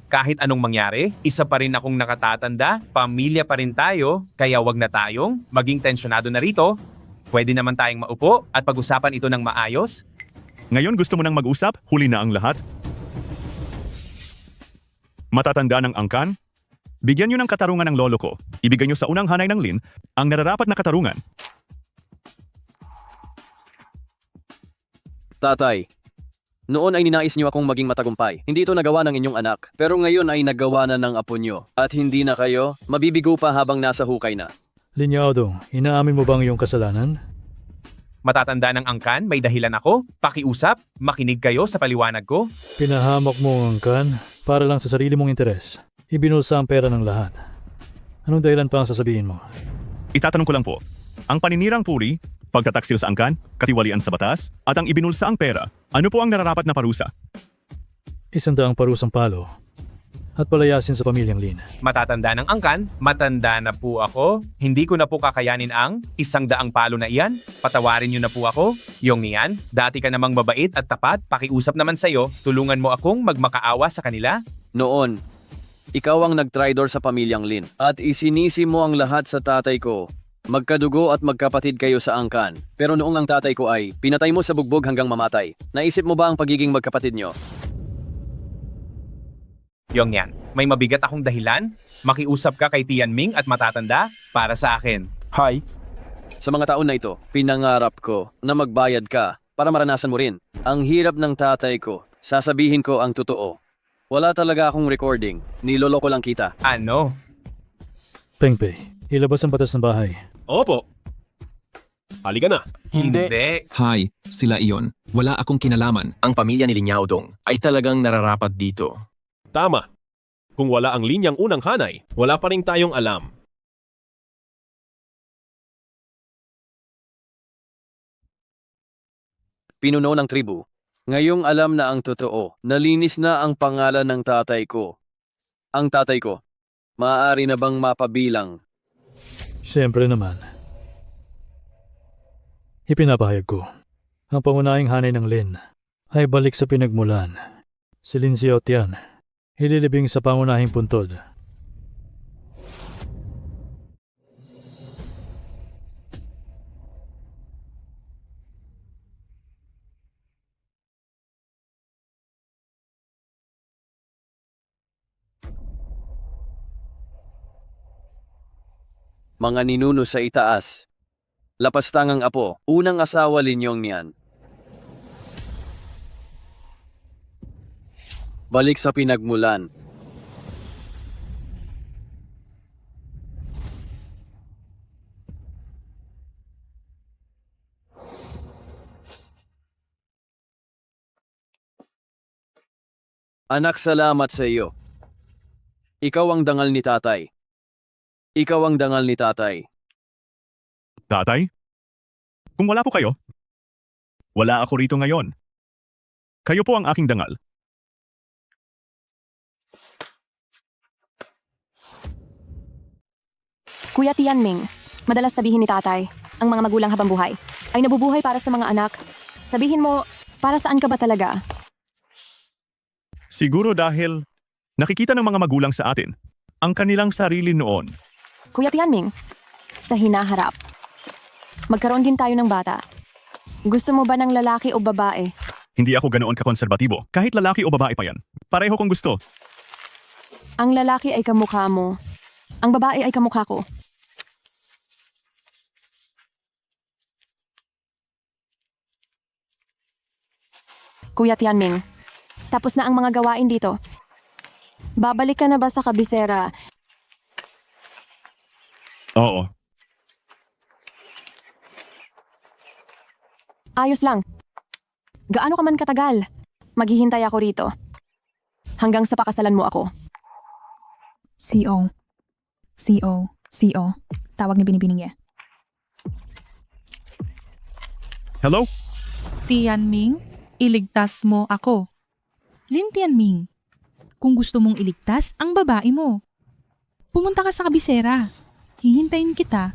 Kahit anong mangyari, isa pa rin akong nakatatanda, pamilya pa rin tayo, kaya wag na tayong maging tensyonado na rito. Pwede naman tayong maupo at pag-usapan ito ng maayos. Ngayon gusto mo nang mag-usap? Huli na ang lahat? Matatanda ng angkan? Bigyan niyo ng katarungan ng lolo ko. Ibigay niyo sa unang hanay ng Lin ang nararapat na katarungan. Tatay, noon ay ninais niyo akong maging matagumpay. Hindi ito nagawa ng inyong anak, pero ngayon ay nagawa na ng apo niyo. At hindi na kayo, mabibigo pa habang nasa hukay na. Linya Odong, inaamin mo bang iyong kasalanan? Matatanda ng angkan, may dahilan ako. Pakiusap, makinig kayo sa paliwanag ko. Pinahamak mo ang angkan para lang sa sarili mong interes. Ibinulsa ang pera ng lahat. Anong dahilan pa ang sasabihin mo? Itatanong ko lang po, ang paninirang puri, pagtataksil sa angkan, katiwalian sa batas, at ang ibinulsa ang pera, ano po ang nararapat na parusa? 100 parusang palo at palayasin sa pamilyang Lin. Matatanda ng angkan, matanda na po ako. Hindi ko na po kakayanin ang 100 palo na iyan. Patawarin niyo na po ako. Yung niyan, dati ka namang mabait at tapat, pakiusap naman sa'yo, tulungan mo akong magmakaawa sa kanila. Noon, ikaw ang nagtraidor sa pamilyang Lin at isinisi mo ang lahat sa tatay ko. Magkadugo at magkapatid kayo sa angkan. Pero noong ang tatay ko ay pinatay mo sa bugbog hanggang mamatay. Naisip mo ba ang pagiging magkapatid nyo? Yung yan, may mabigat akong dahilan. Makiusap ka kay Tianming at matatanda para sa akin. Hi. Sa mga taon na ito, pinangarap ko na magbayad ka para maranasan mo rin. Ang hirap ng tatay ko. Sasabihin ko ang totoo. Wala talaga akong recording. Nilolo ko lang kita. Ano? Pengpei, ilabas ang batas ng bahay. Opo. Halika na. Hindi. Hi, sila iyon. Wala akong kinalaman. Ang pamilya ni Linya Odong ay talagang nararapat dito. Tama. Kung wala ang linyang unang hanay, wala pa rin tayong alam. Pinuno ng tribu. Ngayong alam na ang totoo. Nalinis na ang pangalan ng tatay ko. Ang tatay ko. Maaari na bang mapabilang? Siyempre naman. Ipinapahayag ko. Ang pangunahing hanay ng Lin ay balik sa pinagmulan. Si Lin Xiaotian, ililibing sa pangunahing puntod. Mga ninuno sa itaas. Lapastangang apo, unang asawa linyong niyan. Balik sa pinagmulan. Anak, salamat sa iyo. Ikaw ang dangal ni tatay. Ikaw ang dangal ni tatay. Tatay? Kung wala po kayo, wala ako rito ngayon. Kayo po ang aking dangal. Kuya Tianming, madalas sabihin ni tatay, ang mga magulang habang buhay ay nabubuhay para sa mga anak. Sabihin mo, para saan ka ba talaga? Siguro dahil nakikita ng mga magulang sa atin ang kanilang sarili noon. Kuya Tianming, sa hinaharap, magkaroon din tayo ng bata. Gusto mo ba ng lalaki o babae? Hindi ako ganoon kakonserbatibo. Kahit lalaki o babae pa yan. Pareho kong gusto. Ang lalaki ay kamukha mo. Ang babae ay kamukha ko. Kuya Tianming, tapos na ang mga gawain dito. Babalik ka na ba sa kabisera? Oo. Ayos lang. Gaano ka man katagal? Maghihintay ako rito. Hanggang sa pakasalan mo ako. CO. Tawag ni Binibining niya. Hello? Tianming, iligtas mo ako. Lin Tianming, kung gusto mong iligtas ang babae mo, pumunta ka sa kabisera. Hihintayin kita.